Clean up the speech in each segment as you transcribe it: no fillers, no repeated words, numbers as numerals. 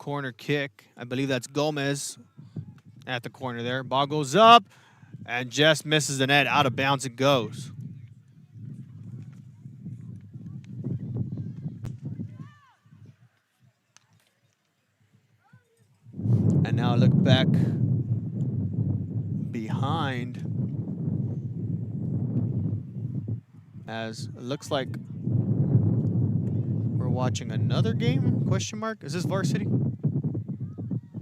corner kick. I believe that's Gomez at the corner there. Ball goes up and just misses the net. Out of bounds it goes. And now look back behind as it looks like we're watching another game, question mark. Is this varsity?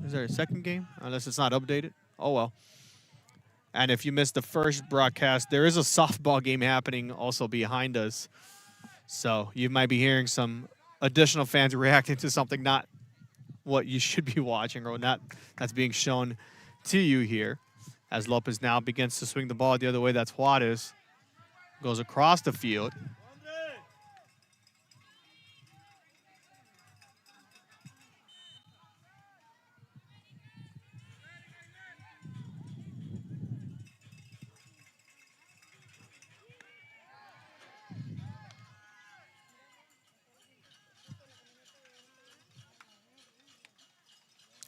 Is there a second game? Unless it's not updated. Oh, well. And if you missed the first broadcast, there is a softball game happening also behind us. So you might be hearing some additional fans reacting to something not what you should be watching or not that's being shown to you here. As Lopez now begins to swing the ball the other way, that's Juarez. Goes across the field.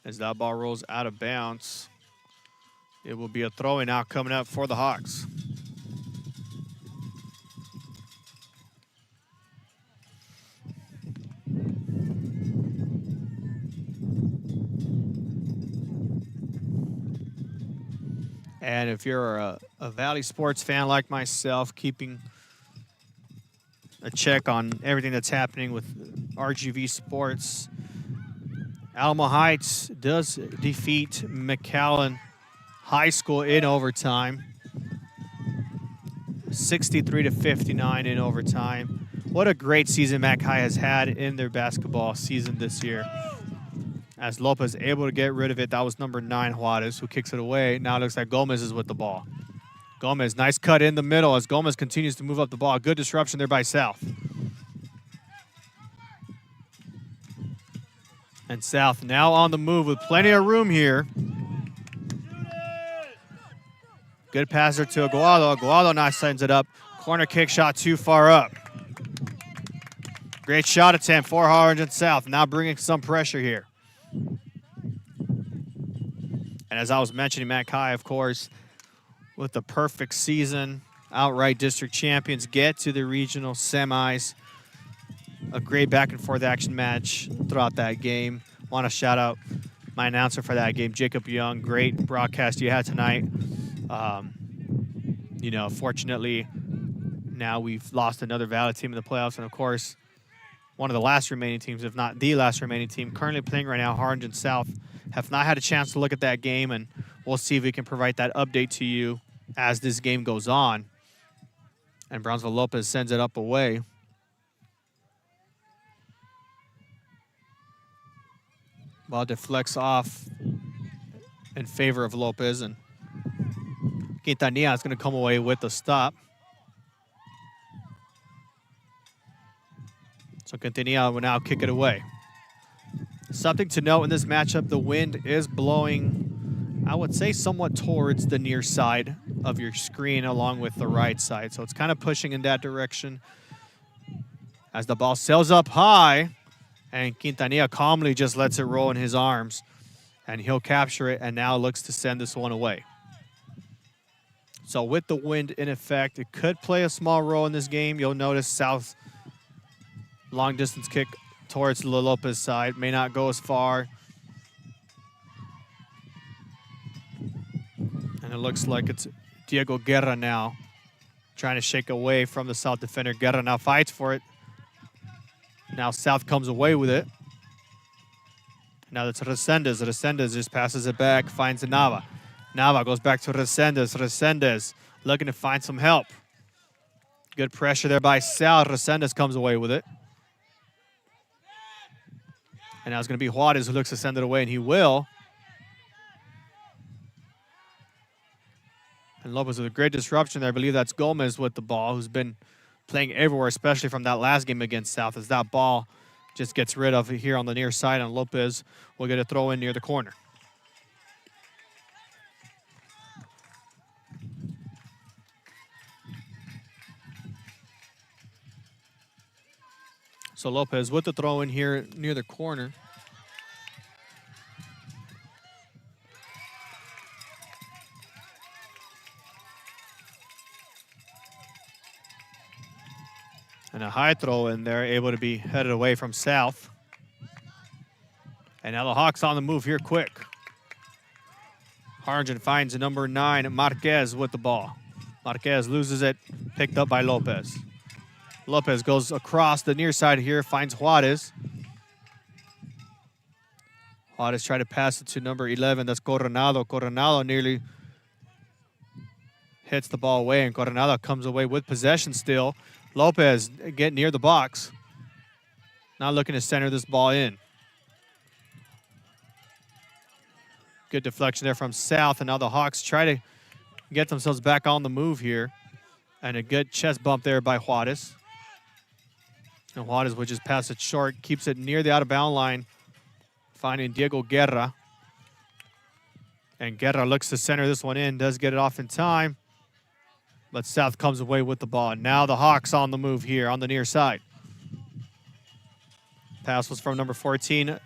As that ball rolls out of bounds, it will be a throw-in now coming up for the Hawks. And if you're a Valley sports fan like myself, keeping a check on everything that's happening with RGV Sports, Alamo Heights does defeat McAllen High School in overtime. 63-59 in overtime. What a great season Mac High has had in their basketball season this year. As Lopez able to get rid of it, that was number 9, Juarez, who kicks it away. Now it looks like Gomez is with the ball. Gomez, nice cut in the middle as Gomez continues to move up the ball. Good disruption there by South. And South now on the move with plenty of room here. Good passer to Aguado. Aguado now sends it up. Corner kick shot too far up. Great shot attempt for Harlingen South. Now bringing some pressure here. And as I was mentioning, Mac High, of course, with the perfect season, outright district champions, get to the regional semis. A great back-and-forth action match throughout that game. Want to shout out my announcer for that game, Jacob Young. Great broadcast you had tonight. Fortunately, now we've lost another Valley team in the playoffs. And, of course, one of the last remaining teams, if not the last remaining team, currently playing right now, Harlingen South, have not had a chance to look at that game. And we'll see if we can provide that update to you as this game goes on. And Brownsville Lopez sends it up away. Ball deflects off in favor of Lopez, and Quintanilla is going to come away with the stop. So Quintanilla will now kick it away. Something to note in this matchup, the wind is blowing, I would say, somewhat towards the near side of your screen along with the right side. So it's kind of pushing in that direction as the ball sails up high. And Quintanilla calmly just lets it roll in his arms. And he'll capture it and now looks to send this one away. So with the wind in effect, it could play a small role in this game. You'll notice South long distance kick towards the Lopez side. May not go as far. And it looks like it's Diego Guerra now trying to shake away from the South defender. Guerra now fights for it. Now South comes away with it. Now that's Resendez. Resendez just passes it back, finds Nava. Nava goes back to Resendez. Resendez looking to find some help. Good pressure there by South. Resendez comes away with it. And now it's going to be Juarez who looks to send it away, and he will. And Lopez with a great disruption there. I believe that's Gomez with the ball, who's been playing everywhere, especially from that last game against South, as that ball just gets rid of it here on the near side, and Lopez will get a throw in near the corner. So Lopez with the throw in here near the corner. And a high throw in there, able to be headed away from South. And now the Hawks on the move here quick. Harlingen finds number 9, Marquez with the ball. Marquez loses it, picked up by Lopez. Lopez goes across the near side here, finds Juarez. Juarez tried to pass it to number 11, that's Coronado. Coronado nearly hits the ball away, and Coronado comes away with possession still. Lopez getting near the box. Now looking to center this ball in. Good deflection there from South, and now the Hawks try to get themselves back on the move here. And a good chest bump there by Juarez. And Juarez would just pass it short, keeps it near the out-of-bound line, finding Diego Guerra. And Guerra looks to center this one in, does get it off in time. But South comes away with the ball. Now the Hawks on the move here on the near side. Pass was from number 14,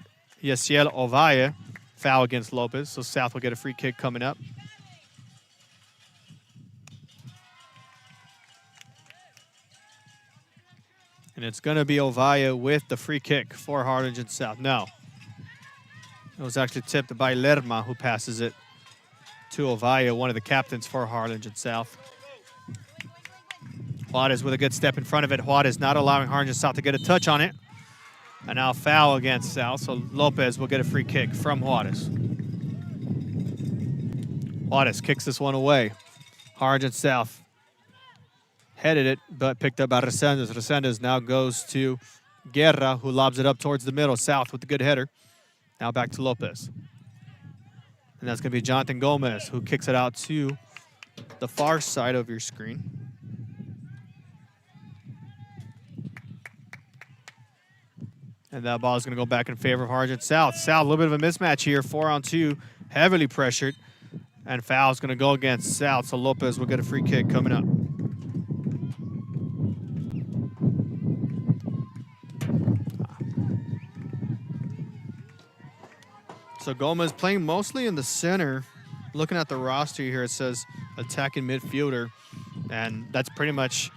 Yasiel Ovalle. Foul against Lopez, so South will get a free kick coming up. And it's going to be Ovalle with the free kick for Harlingen South. No. It was actually tipped by Lerma, who passes it to Ovalle, one of the captains for Harlingen South. Juarez with a good step in front of it. Juarez not allowing Harlingen South to get a touch on it. And now foul against South, so Lopez will get a free kick from Juarez. Juarez kicks this one away. Harlingen South headed it, but picked up by Resendez. Resendez now goes to Guerra, who lobs it up towards the middle. South with a good header. Now back to Lopez. And that's going to be Jonathan Gomez, who kicks it out to the far side of your screen. And that ball is going to go back in favor of Harlingen South. South, a little bit of a mismatch here, 4-on-2, heavily pressured. And foul is going to go against South, so Lopez will get a free kick coming up. So Gomez playing mostly in the center. Looking at the roster here, it says attacking midfielder. And that's pretty much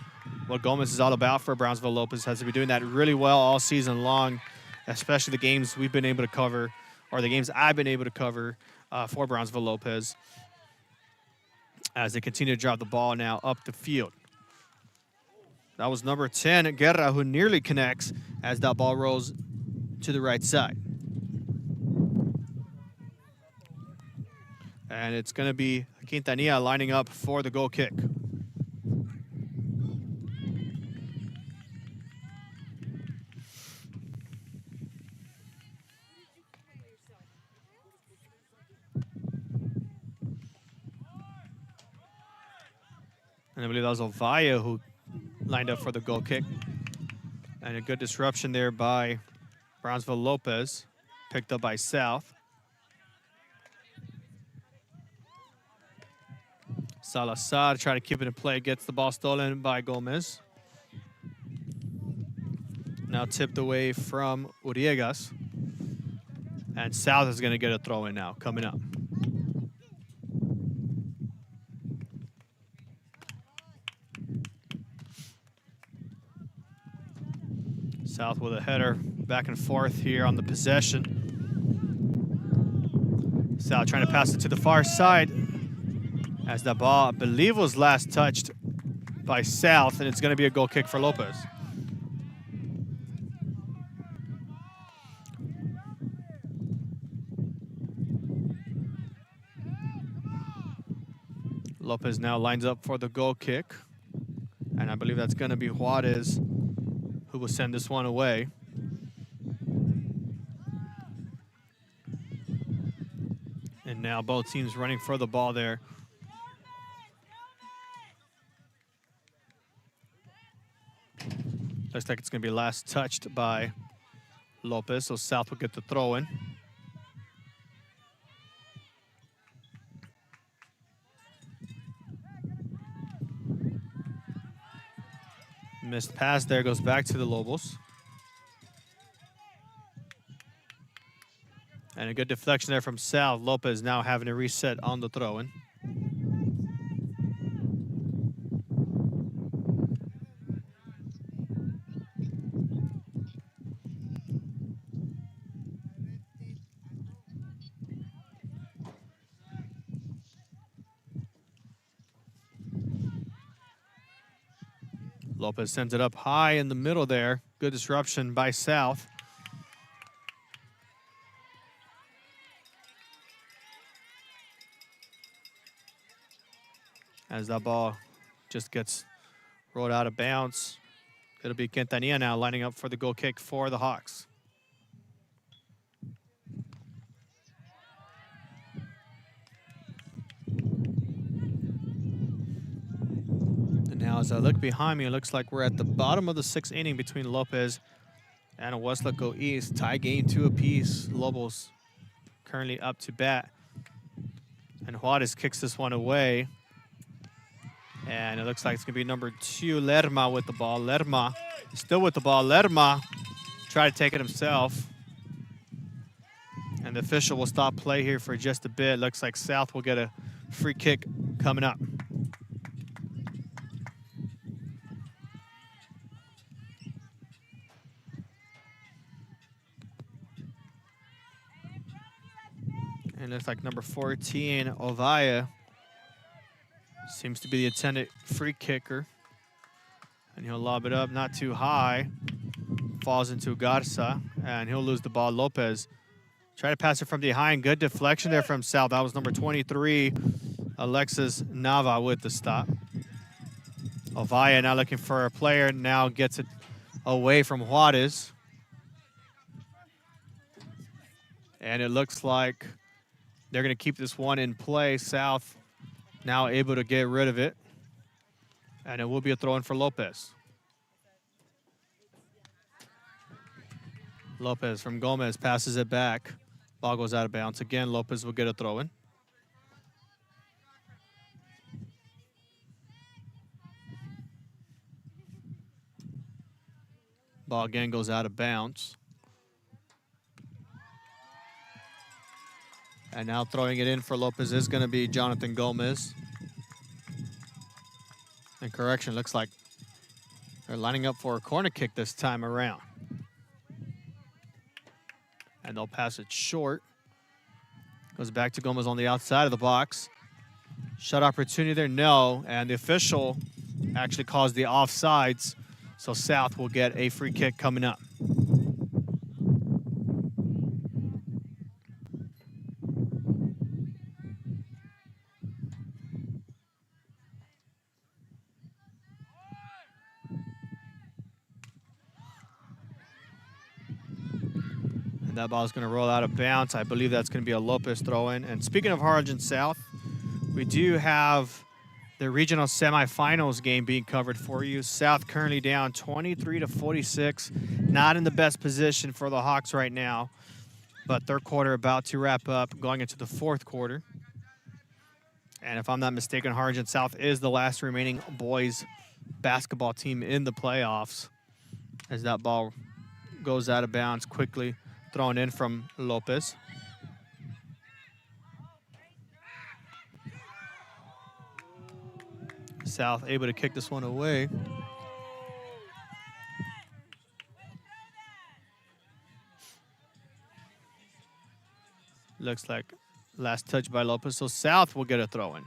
what Gomez is all about for Brownsville Lopez. Has to be doing that really well all season long, especially the games we've been able to cover, or the games I've been able to cover for Brownsville Lopez, as they continue to drive the ball now up the field. That was number 10, Guerra, who nearly connects as that ball rolls to the right side. And it's going to be Quintanilla lining up for the goal kick. And I believe that was Ovalle who lined up for the goal kick. And a good disruption there by Brownsville Lopez, picked up by South. Salazar trying to keep it in play, gets the ball stolen by Gomez. Now tipped away from Uriegas. And South is going to get a throw in now, coming up. South with a header back and forth here on the possession. South trying to pass it to the far side as the ball, I believe, was last touched by South, and it's going to be a goal kick for Lopez. Lopez now lines up for the goal kick, and I believe that's going to be Juarez who will send this one away. And now both teams running for the ball there. Looks like it's going to be last touched by Lopez, so South will get the throw in. Missed pass there, goes back to the Lobos. And a good deflection there from South. Lopez now having to reset on the throw-in. Lopez sends it up high in the middle there. Good disruption by South. As that ball just gets rolled out of bounds. It'll be Quintanilla now lining up for the goal kick for the Hawks. And now as I look behind me, it looks like we're at the bottom of the 6th inning between Lopez and Westlaco East. Tie game 2 apiece. Lobos currently up to bat. And Juarez kicks this one away. And it looks like it's going to be number 2, Lerma, with the ball. Lerma still with the ball. Lerma try to take it himself. And the official will stop play here for just a bit. Looks like South will get a free kick coming up. And it's like number 14, Ovaya, seems to be the intended free kicker. And he'll lob it up, not too high. Falls into Garza, and he'll lose the ball. Lopez try to pass it from behind. Good deflection there from South. That was number 23, Alexis Nava, with the stop. Ovaya now looking for a player, now gets it away from Juarez. And it looks like they're going to keep this one in play. South now able to get rid of it. And it will be a throw-in for Lopez. Lopez from Gomez passes it back. Ball goes out of bounds. Again, Lopez will get a throw-in. Ball again goes out of bounds. And now throwing it in for Lopez is going to be Jonathan Gomez. And correction, looks like they're lining up for a corner kick this time around. And they'll pass it short. Goes back to Gomez on the outside of the box. Shot opportunity there, no. And the official actually calls the offsides. So South will get a free kick coming up. That ball is going to roll out of bounds. I believe that's going to be a Lopez throw-in. And speaking of Harlingen South, we do have the regional semifinals game being covered for you. South currently down 23-46. Not in the best position for the Hawks right now. But third quarter about to wrap up, going into the fourth quarter. And if I'm not mistaken, Harlingen South is the last remaining boys basketball team in the playoffs. As that ball goes out of bounds quickly. Thrown in from Lopez. South able to kick this one away. Looks like last touch by Lopez, so South will get a throw-in.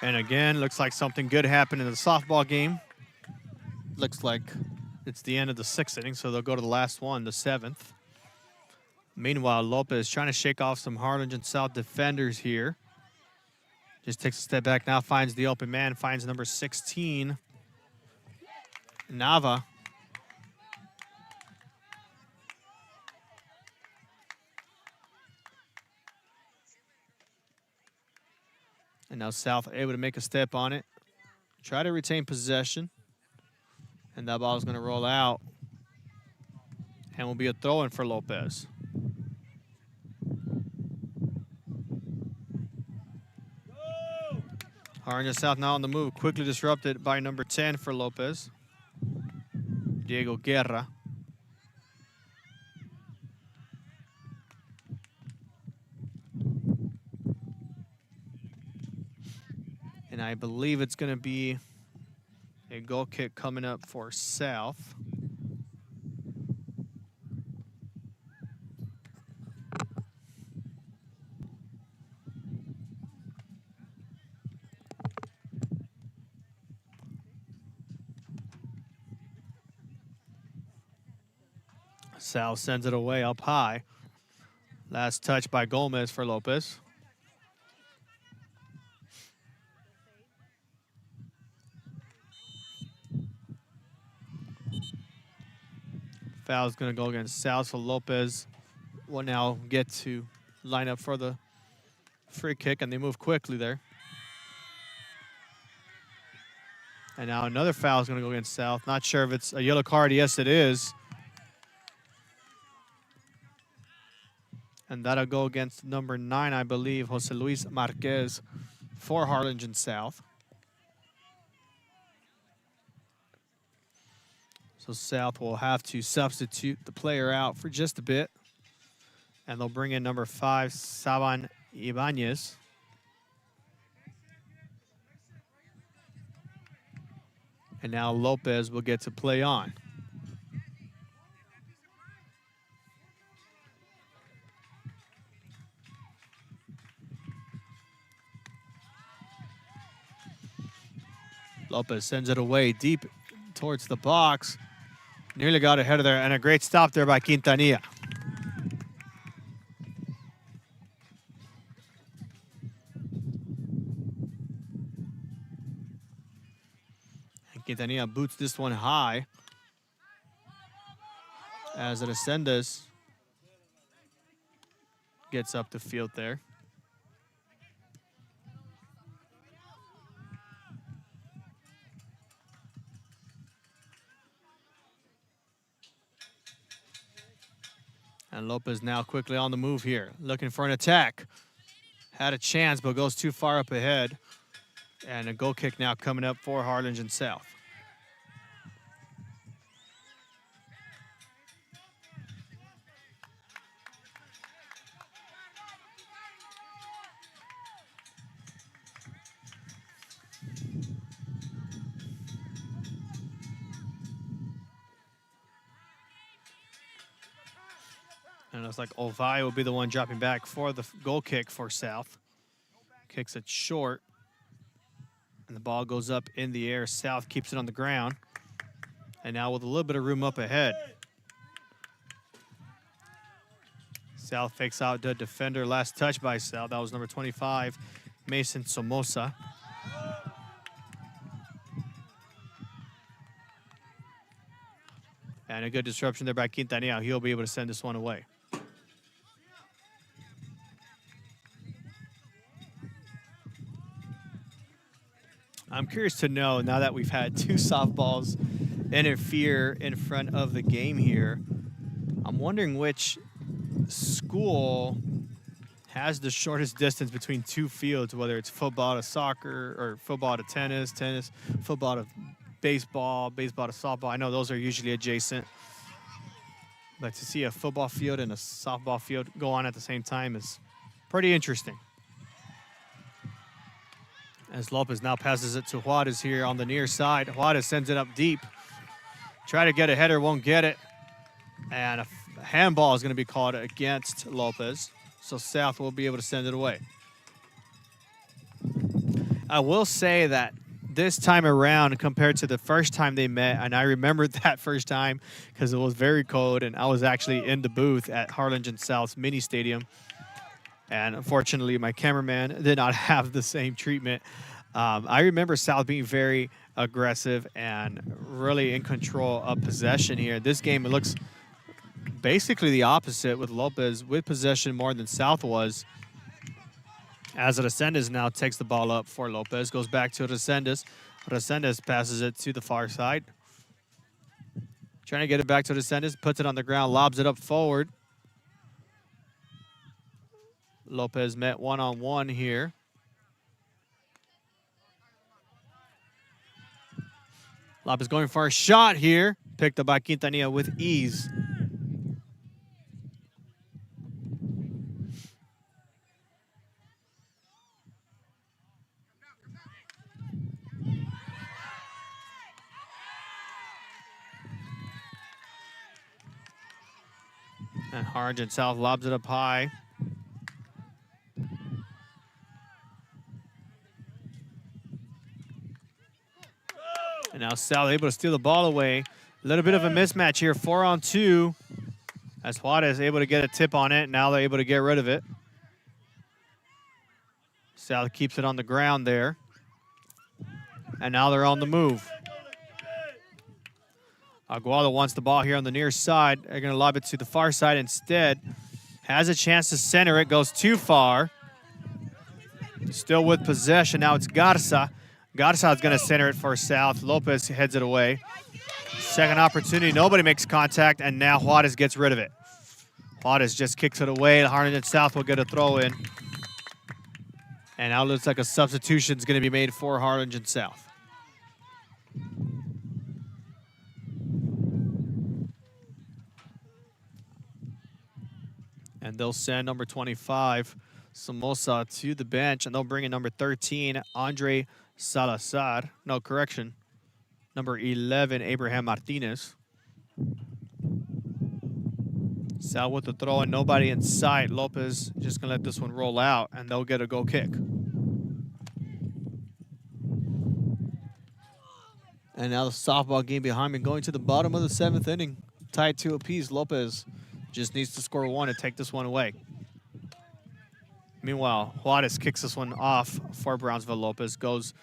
And again, looks like something good happened in the softball game. Looks like it's the end of the 6th inning, so they'll go to the last one, the 7th. Meanwhile, Lopez trying to shake off some Harlingen South defenders here. Just takes a step back now, finds the open man, finds number 16, Nava. And now South able to make a step on it. Try to retain possession. And that ball is going to roll out. And will be a throw-in for Lopez. Harlingen South now on the move. Quickly disrupted by number 10 for Lopez. Diego Guerra. I believe it's going to be a goal kick coming up for South. South sends it away up high. Last touch by Gomez for Lopez. Foul's going to go against South, so Lopez will now get to line up for the free kick, and they move quickly there. And now another foul is going to go against South. Not sure if it's a yellow card. Yes, it is. And that'll go against number 9, I believe, Jose Luis Marquez for Harlingen South. So South will have to substitute the player out for just a bit. And they'll bring in number 5, Saban Ibanez. And now Lopez will get to play on. Lopez sends it away deep towards the box. Nearly got ahead of there, and a great stop there by Quintanilla. And Quintanilla boots this one high as Resendes gets up the field there. And Lopez now quickly on the move here, looking for an attack. Had a chance, but goes too far up ahead. And a goal kick now coming up for Harlingen South. And it looks like Ovai will be the one dropping back for the goal kick for South. Kicks it short. And the ball goes up in the air. South keeps it on the ground. And now with a little bit of room up ahead. South fakes out the defender. Last touch by South. That was number 25, Mason Somoza. And a good disruption there by Quintanilla. He'll be able to send this one away. I'm curious to know, now that we've had 2 softballs interfere in front of the game here, I'm wondering which school has the shortest distance between 2 fields, whether it's football to soccer or football to tennis, football to baseball, baseball to softball. I know those are usually adjacent. But to see a football field and a softball field go on at the same time is pretty interesting. As Lopez now passes it to Juarez here on the near side. Juarez sends it up deep. Try to get a header, won't get it. And a handball is going to be called against Lopez. So South will be able to send it away. I will say that this time around, compared to the first time they met, and I remembered that first time because it was very cold, and I was actually in the booth at Harlingen South's mini stadium. And unfortunately, my cameraman did not have the same treatment. I remember South being very aggressive and really in control of possession here. This game, it looks basically the opposite, with Lopez with possession more than South was. As Resendes now takes the ball up for Lopez, goes back to Resendes. Resendes passes it to the far side. Trying to get it back to Resendes, puts it on the ground, lobs it up forward. Lopez met one-on-one here. Lopez going for a shot here. Picked up by Quintanilla with ease. And Harlingen South lobs it up high. And now South able to steal the ball away. A little bit of a mismatch here, 4-on-2. As Juarez able to get a tip on it. Now they're able to get rid of it. South keeps it on the ground there. And now they're on the move. Aguado wants the ball here on the near side. They're going to lob it to the far side instead. Has a chance to center it. Goes too far. Still with possession. Now it's Garza. Garza is going to center it for South. Lopez heads it away. Second opportunity. Nobody makes contact. And now Juarez gets rid of it. Juarez just kicks it away. Harlingen South will get a throw in. And now it looks like a substitution is going to be made for Harlingen South. And they'll send number 25, Somoza, to the bench. And they'll bring in number 13, Andre Salazar. No, correction. Number 11, Abraham Martinez. Sal with the throw and nobody in sight. Lopez just going to let this one roll out, and they'll get a goal kick. And now the softball game behind me going to the bottom of the 7th inning. Tied 2 apiece. Lopez just needs to score 1 to take this one away. Meanwhile, Juarez kicks this one off for Brownsville. Lopez goes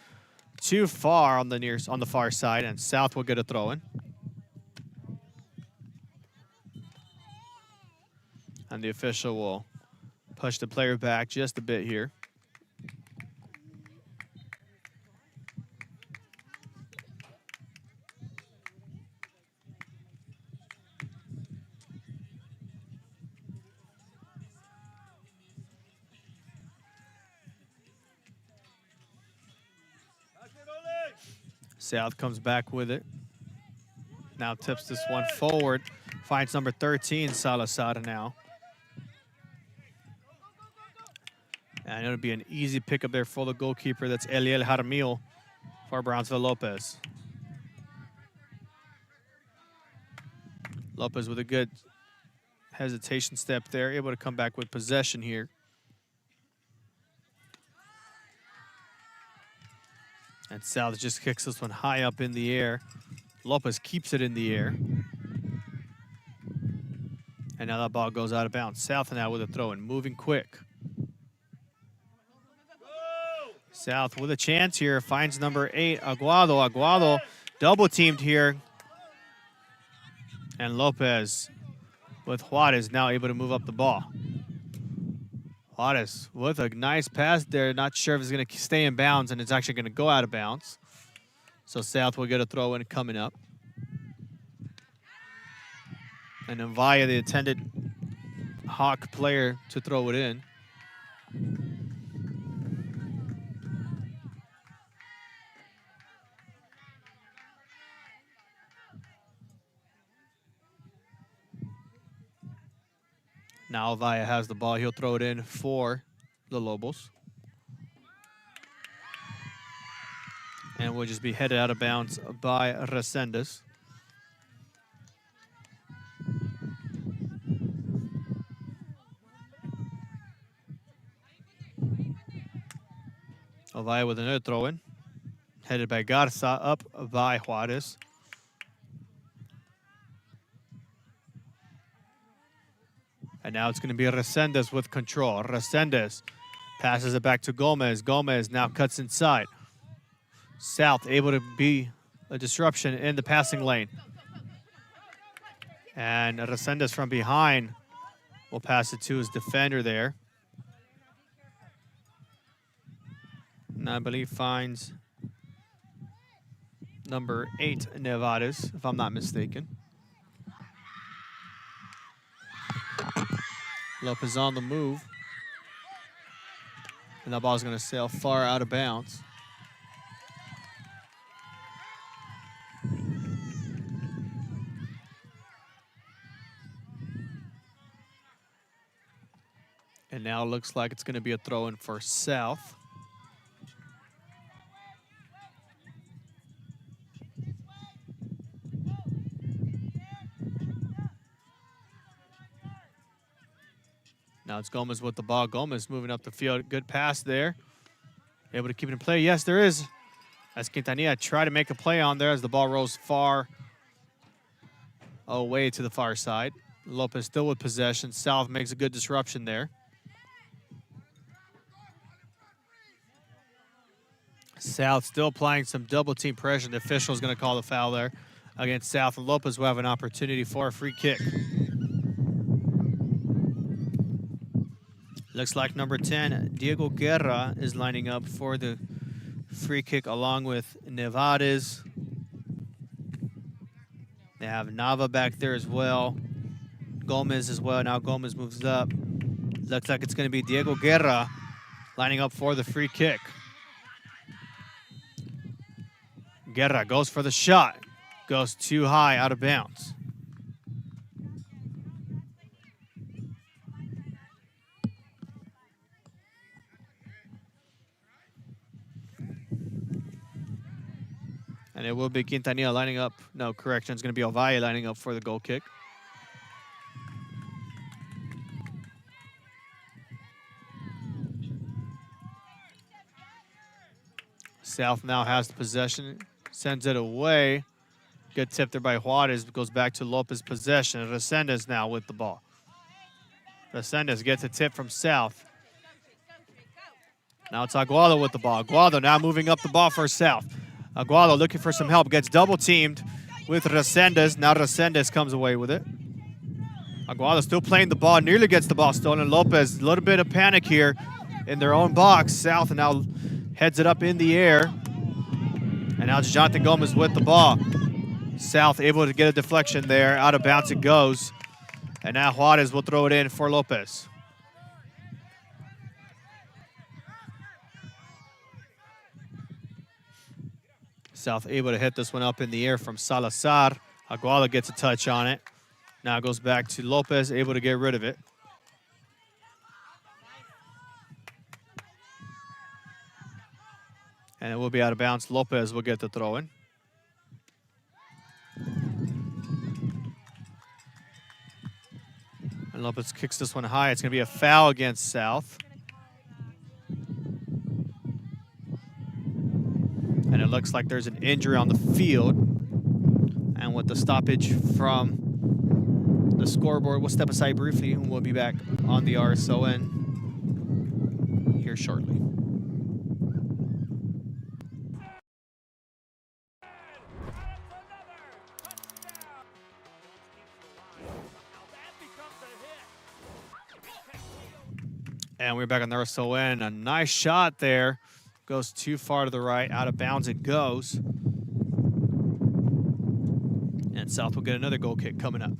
too far on the far side, and South will get a throw in. And the official will push the player back just a bit here. South comes back with it. Now tips this one forward. Finds number 13, Salazar now. And it'll be an easy pickup there for the goalkeeper. That's Eliel Jaramillo for Brownsville Lopez. Lopez with a good hesitation step there. Able to come back with possession here. And South just kicks this one high up in the air. Lopez keeps it in the air. And now that ball goes out of bounds. South now with a throw in, moving quick. South with a chance here, finds number 8, Aguado. Aguado double teamed here. And Lopez with Juarez now able to move up the ball. Juarez with a nice pass there. Not sure if it's going to stay in bounds, and it's actually going to go out of bounds. So South will get a throw in coming up. And then Vaya, the intended Hawk player, to throw it in. Now Vaya has the ball. He'll throw it in for the Lobos. And will just be headed out of bounds by Resendez. Vaya with another throw in. Headed by Garza, up by Juarez. And now it's going to be Resendez with control. Resendez passes it back to Gomez. Gomez now cuts inside. South able to be a disruption in the passing lane. And Resendez from behind will pass it to his defender there. And I believe finds number 8, Nevares, if I'm not mistaken. Lopez on the move. And that ball's going to sail far out of bounds. And now it looks like it's going to be a throw-in for South. Now it's Gomez with the ball. Gomez moving up the field. Good pass there. Able to keep it in play. Yes, there is. As Quintanilla try to make a play on there as the ball rolls far away to the far side. Lopez still with possession. South makes a good disruption there. South still applying some double team pressure. The official is going to call the foul there against South, and Lopez will have an opportunity for a free kick. Looks like number 10, Diego Guerra, is lining up for the free kick along with Nevades. They have Nava back there as well. Gomez as well. Now Gomez moves up. Looks like it's going to be Diego Guerra lining up for the free kick. Guerra goes for the shot. Goes too high, out of bounds. And it will be Quintanilla lining up. No, correction. It's going to be Ovalle lining up for the goal kick. South now has the possession. Sends it away. Good tip there by Juarez. Goes back to Lopez possession. Resendez now with the ball. Resendez gets a tip from South. Now it's Aguado with the ball. Aguado now moving up the ball for South. Aguado looking for some help. Gets double teamed with Resendez. Now Resendez comes away with it. Aguado still playing the ball. Nearly gets the ball stolen. Lopez, a little bit of panic here in their own box. South now heads it up in the air. And now it's Jonathan Gomez with the ball. South able to get a deflection there. Out of bounds it goes. And now Juarez will throw it in for Lopez. South able to hit this one up in the air from Salazar. Aguado gets a touch on it. Now it goes back to Lopez, able to get rid of it. And it will be out of bounds. Lopez will get the throw in. And Lopez kicks this one high. It's going to be a foul against South. And it looks like there's an injury on the field. And with the stoppage from the scoreboard, we'll step aside briefly and we'll be back on the RSON here shortly. And we're back on the RSON. A nice shot there. Goes too far to the right. Out of bounds it goes. And South will get another goal kick coming up.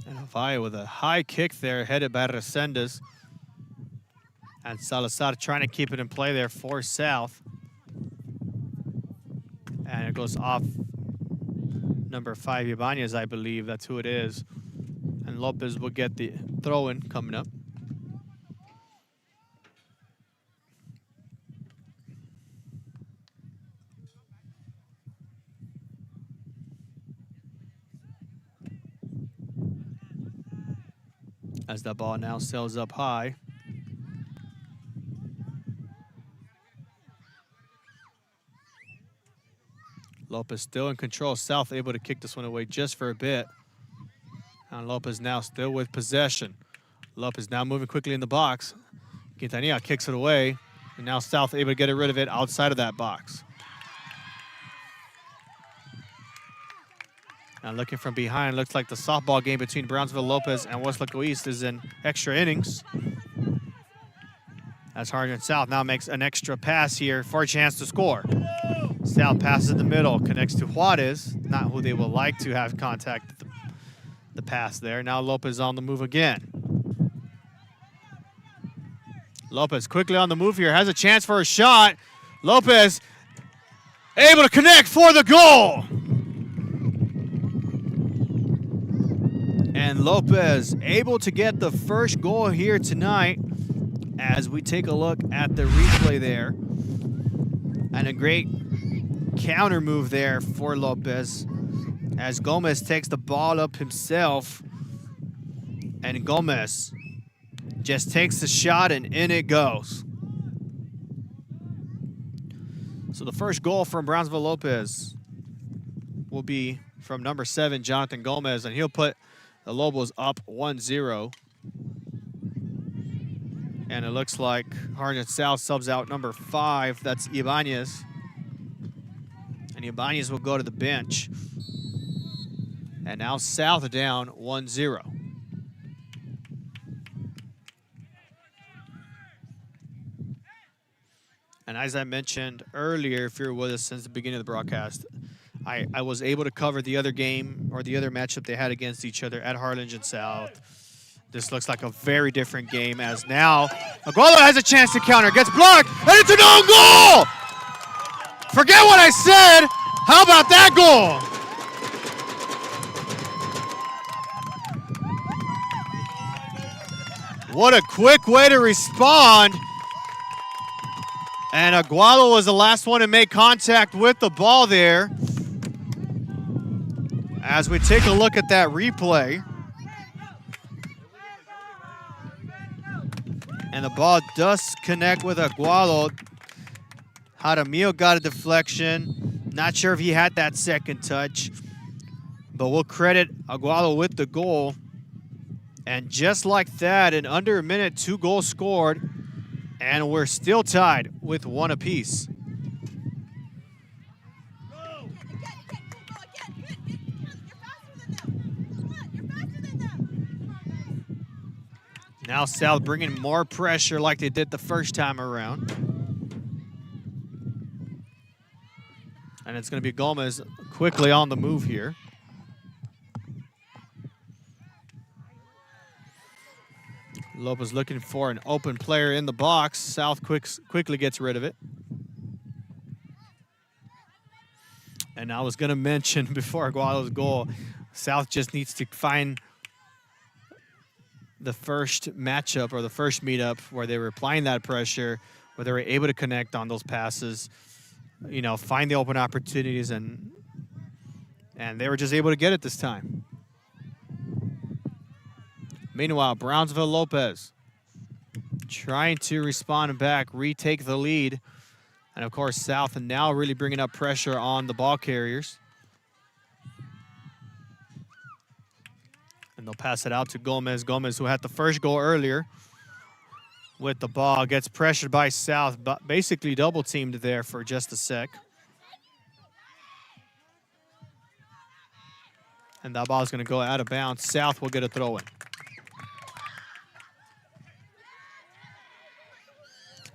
And Ovalle with a high kick there, headed by Resendez. And Salazar trying to keep it in play there for South. And it goes off number 5, Ibanez, I believe. That's who it is. And Lopez will get the throw-in coming up. As the ball now sails up high. Lopez still in control. South able to kick this one away just for a bit. And Lopez now still with possession. Lopez now moving quickly in the box. Quintanilla kicks it away. And now South able to get rid of it outside of that box. Now looking from behind, looks like the softball game between Brownsville Lopez and Westlaco East is in extra innings. As Harlingen South now makes an extra pass here for a chance to score. South passes in the middle, connects to Juarez, not who they would like to have contact the pass there. Now Lopez on the move again. Lopez quickly on the move here, has a chance for a shot. Lopez able to connect for the goal. And Lopez able to get the first goal here tonight as we take a look at the replay there. And a great counter move there for Lopez as Gomez takes the ball up himself. And Gomez just takes the shot and in it goes. So the first goal from Brownsville Lopez will be from number 7, Jonathan Gomez, and he'll put the Lobos up 1-0. And it looks like Harlingen South subs out number 5, that's Ibanez. And Ibanez will go to the bench. And now South down 1-0. And as I mentioned earlier, if you're with us since the beginning of the broadcast, I was able to cover the other game or the other matchup they had against each other at Harlingen South. This looks like a very different game as now Agualo has a chance to counter, gets blocked, and it's an own goal! Forget what I said! How about that goal? What a quick way to respond. And Agualo was the last one to make contact with the ball there. As we take a look at that replay. And the ball does connect with Agualo. Jaramillo got a deflection. Not sure if he had that second touch. But we'll credit Agualo with the goal. And just like that, in under a minute, 2 goals scored. And we're still tied with 1 apiece. Now South bringing more pressure like they did the first time around. And it's going to be Gomez quickly on the move here. Lopez looking for an open player in the box. South quickly gets rid of it. And I was going to mention before Agualo's goal, South just needs to find the first matchup or the first meetup where they were applying that pressure, where they were able to connect on those passes, you know, find the open opportunities, and they were just able to get it this time. Meanwhile, Brownsville Lopez trying to respond back, retake the lead. And of course, South now really bringing up pressure on the ball carriers. And they'll pass it out to Gomez. Gomez, who had the first goal earlier with the ball, gets pressured by South, but basically double teamed there for just a sec. And that ball is going to go out of bounds. South will get a throw in.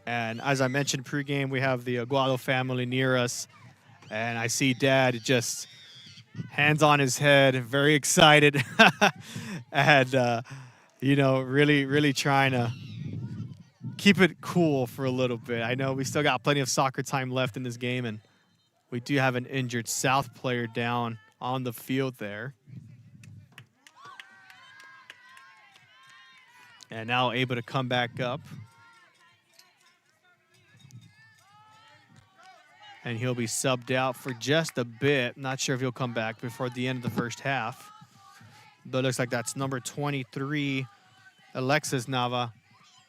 And as I mentioned pregame, we have the Agualo family near us. And I see Dad just hands on his head, very excited. And, you know, really trying to keep it cool for a little bit. I know we still got plenty of soccer time left in this game, and we do have an injured South player down on the field there. And now able to come back up. And he'll be subbed out for just a bit. Not sure if he'll come back before the end of the first half. But it looks like that's number 23, Alexis Nava,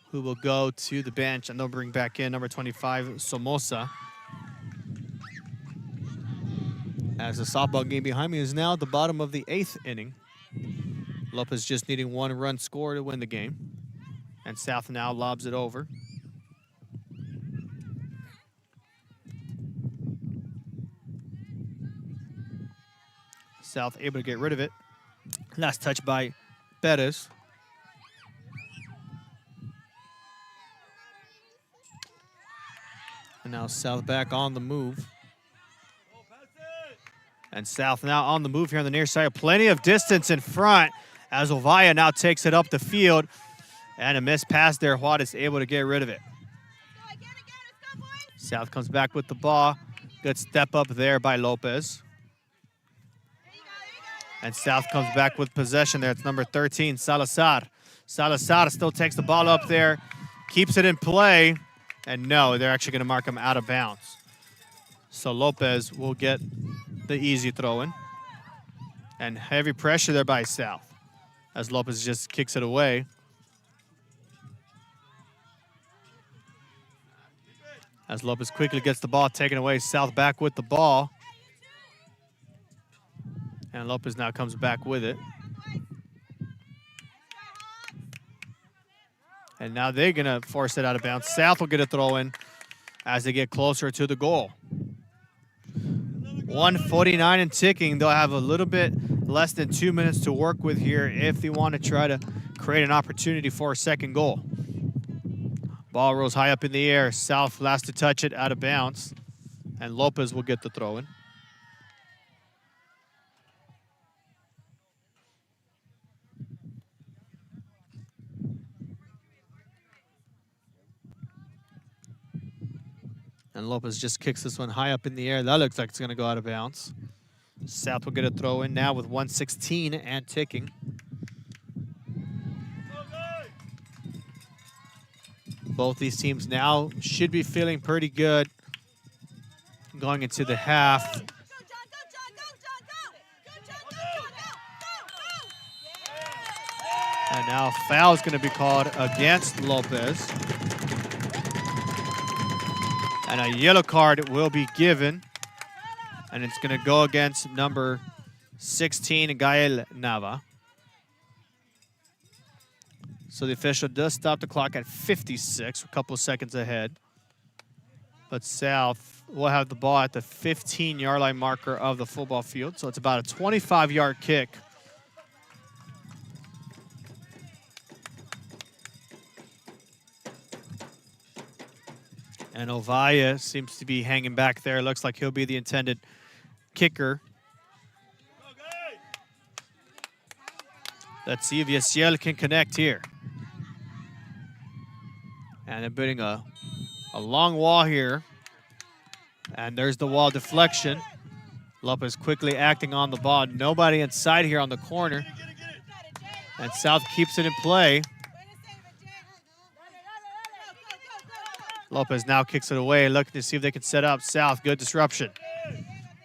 who will go to the bench. And they'll bring back in number 25, Somoza. As the softball game behind me is now at the bottom of the 8th inning. Lopez just needing 1 run score to win the game. And South now lobs it over. South able to get rid of it. Last touch by Perez. And now South back on the move. And South now on the move here on the near side. Plenty of distance in front as Ovaya now takes it up the field. And a missed pass there. Juarez able to get rid of it. South comes back with the ball. Good step up there by Lopez. And South comes back with possession there. It's number 13, Salazar. Salazar still takes the ball up there, keeps it in play, and no, they're actually going to mark him out of bounds. So Lopez will get the easy throw in. And heavy pressure there by South as Lopez just kicks it away. As Lopez quickly gets the ball taken away, South back with the ball. And Lopez now comes back with it. And now they're going to force it out of bounds. South will get a throw in as they get closer to the goal. 1:49 and ticking. They'll have a little bit less than 2 minutes to work with here if they want to try to create an opportunity for a second goal. Ball rolls high up in the air. South last to touch it out of bounds. And Lopez will get the throw in. And Lopez just kicks this one high up in the air. That looks like it's going to go out of bounds. South will get a throw in now with 1:16 and ticking. Both these teams now should be feeling pretty good going into the half. And now a foul is going to be called against Lopez. And a yellow card will be given. And it's going to go against number 16, Gael Nava. So the official does stop the clock at 56, a couple of seconds ahead. But South will have the ball at the 15-yard line marker of the football field. So it's about a 25-yard kick. And Ovaya seems to be hanging back there. Looks like he'll be the intended kicker. Let's see if Yasiel can connect here. And they're building a long wall here. And there's the wall deflection. Lopez quickly acting on the ball. Nobody inside here on the corner. And South keeps it in play. Lopez now kicks it away, looking to see if they can set up South. Good disruption.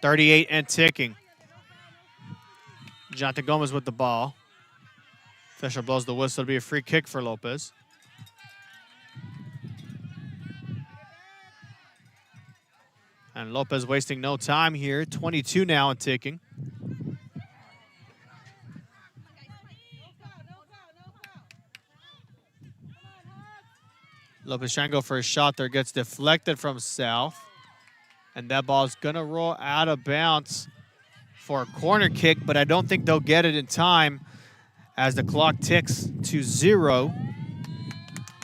38 and ticking. Jonathan Gomez with the ball. Fisher blows the whistle. It'll be a free kick for Lopez. And Lopez wasting no time here. 22 now and ticking. Lopez trying to go for a shot there. Gets deflected from South. And that ball is going to roll out of bounds for a corner kick, but I don't think they'll get it in time as the clock ticks to 0.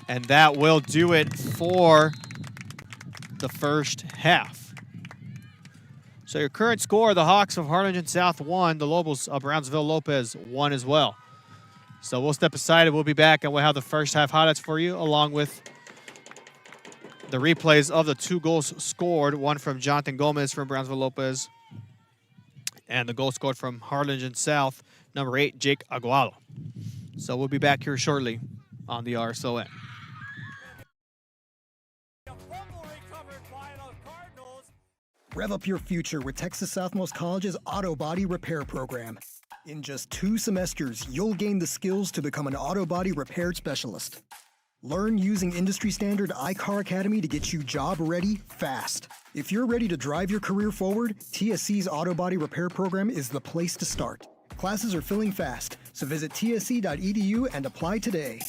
And that will do it for the first half. So your current score, the Hawks of Harlingen South 1, the Lobos of Brownsville Lopez 1 as well. So we'll step aside and we'll be back and we'll have the first half highlights for you along with the replays of the 2 goals scored, one from Jonathan Gomez from Brownsville Lopez, and the goal scored from Harlingen South, number 8, Jake Agualo. So we'll be back here shortly on the RSON. Rev up your future with Texas Southmost College's Auto Body Repair Program. In just 2 semesters, you'll gain the skills to become an auto body repair specialist. Learn using industry-standard iCar Academy to get you job-ready fast. If you're ready to drive your career forward, TSC's Auto Body Repair Program is the place to start. Classes are filling fast, so visit tsc.edu and apply today.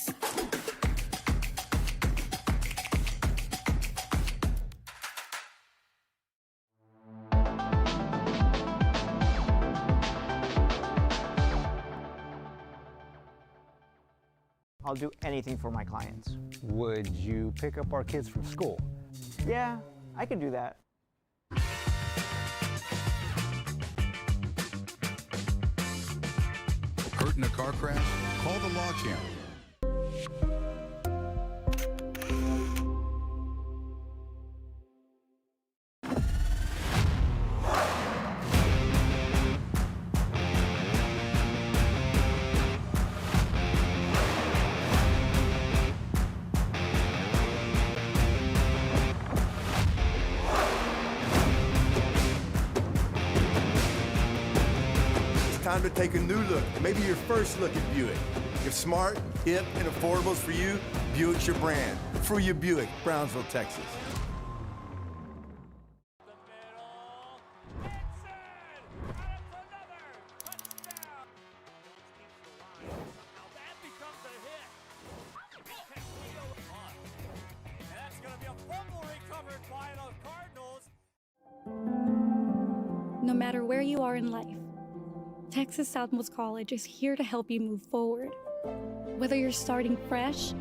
I'll do anything for my clients. Would you pick up our kids from school? Yeah, I could do that. Hurt in a car crash? Call the Law Channel. Time to take a new look, maybe your first look at Buick. If smart, hip, and affordable is for you, Buick's your brand. For your Buick, Brownsville, Texas. No matter where you are in life, Texas Southmost College is here to help you move forward. Whether you're starting fresh,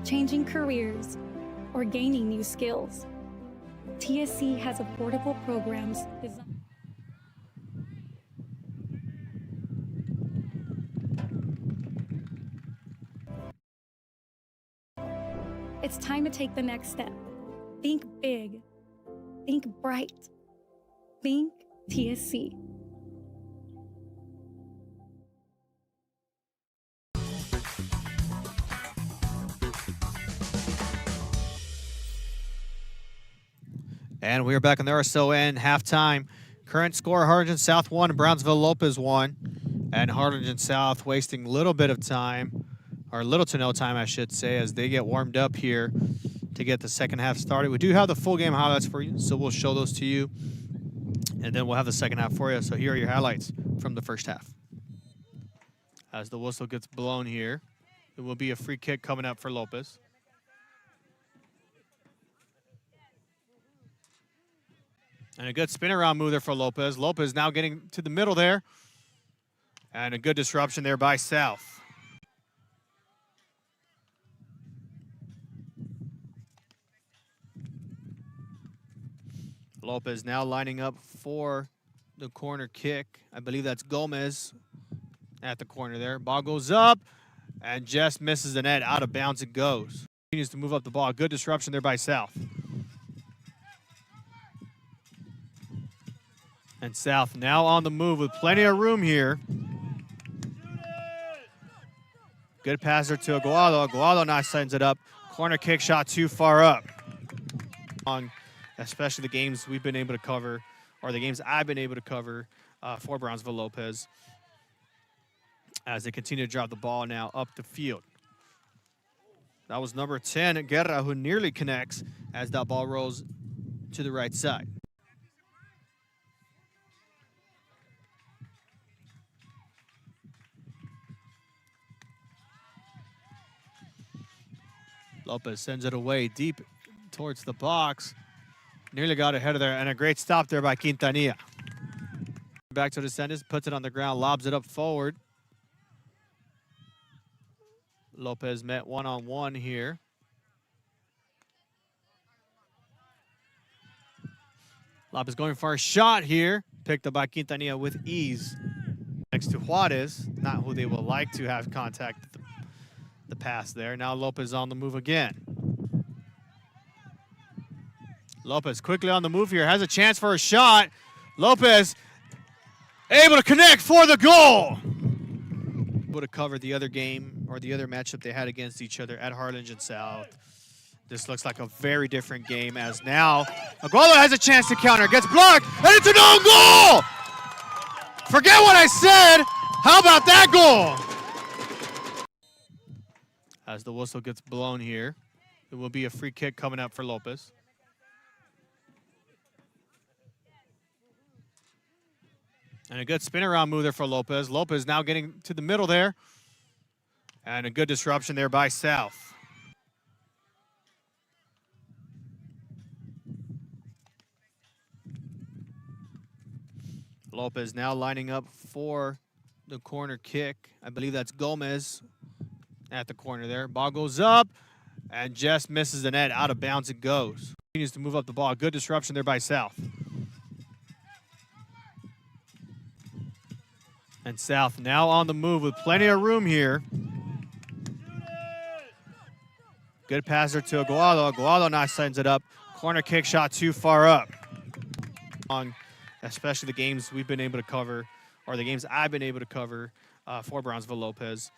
changing careers, or gaining new skills, TSC has affordable programs designed. It's time to take the next step. Think big. Think bright. Think TSC. And we are back on the RSON halftime. Current score, Harlingen South 1, Brownsville Lopez 1. And Harlingen South wasting a little bit of time, or little to no time, I should say, as they get warmed up here to get the second half started. We do have the full game highlights for you, so we'll show those to you. And then we'll have the second half for you. So here are your highlights from the first half. As the whistle gets blown here, it will be a free kick coming up for Lopez. And a good spin around move there for Lopez. Lopez now getting to the middle there. And a good disruption there by South. Lopez now lining up for the corner kick. I believe that's Gomez at the corner there. Ball goes up and just misses the net. Out of bounds it goes. Continues to move up the ball. Good disruption there by South. And South now on the move with plenty of room here. Good passer to Aguado. Aguado now sends it up. Corner kick shot too far up. Especially the games we've been able to cover, or the games I've been able to cover for Brownsville Lopez, as they continue to drive the ball now up the field. That was number 10, Guerra, who nearly connects as that ball rolls to the right side. Lopez sends it away deep towards the box. Nearly got ahead of there, and a great stop there by Quintanilla. Back to Descendants, puts it on the ground, lobs it up forward. Lopez met one-on-one here. Lopez going for a shot here. Picked up by Quintanilla with ease. Next to Juarez, not who they will like to have contact the pass there. Now Lopez on the move again. Lopez quickly on the move here, has a chance for a shot. Lopez able to connect for the goal. Would have covered the other game, or the other matchup they had against each other at Harlingen South. This looks like a very different game, as now Aguado has a chance to counter, gets blocked, and it's an own goal! Forget what I said, how about that goal? As the whistle gets blown here, it will be a free kick coming up for Lopez. And a good spin around move there for Lopez. Lopez now getting to the middle there. And a good disruption there by South. Lopez now lining up for the corner kick. I believe that's Gomez at the corner there. Ball goes up and just misses the net. Out of bounds it goes. Continues to move up the ball. Good disruption there by South. And South now on the move with plenty of room here. Good passer to Aguado. Aguado now sends it up. Corner kick shot too far up. Especially the games we've been able to cover, or the games I've been able to cover for Brownsville Lopez,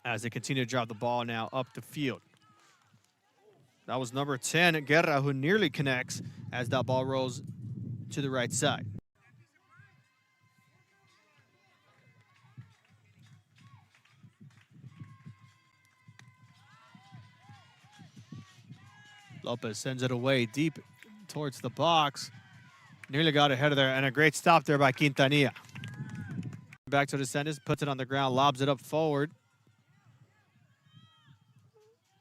as they continue to drive the ball now up the field. That was number 10, Guerra, who nearly connects as that ball rolls to the right side. Lopez sends it away deep towards the box. Nearly got ahead of there, and a great stop there by Quintanilla. Back to Descendants, puts it on the ground, lobs it up forward.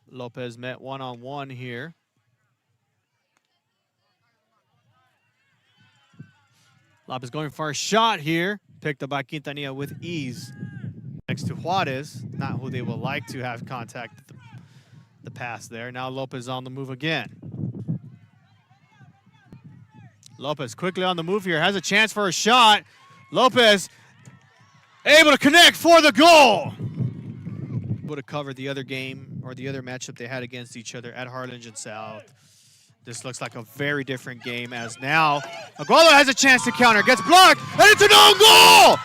Lopez met one-on-one here. Lopez going for a shot here. Picked up by Quintanilla with ease. Next to Juarez, not who they would like to have contact the pass there. Now Lopez on the move again. Lopez quickly on the move here, has a chance for a shot. Lopez able to connect for the goal. Would have covered the other game or the other matchup they had against each other at Harlingen South. This looks like a very different game as now Aguado has a chance to counter, gets blocked, and it's an own goal!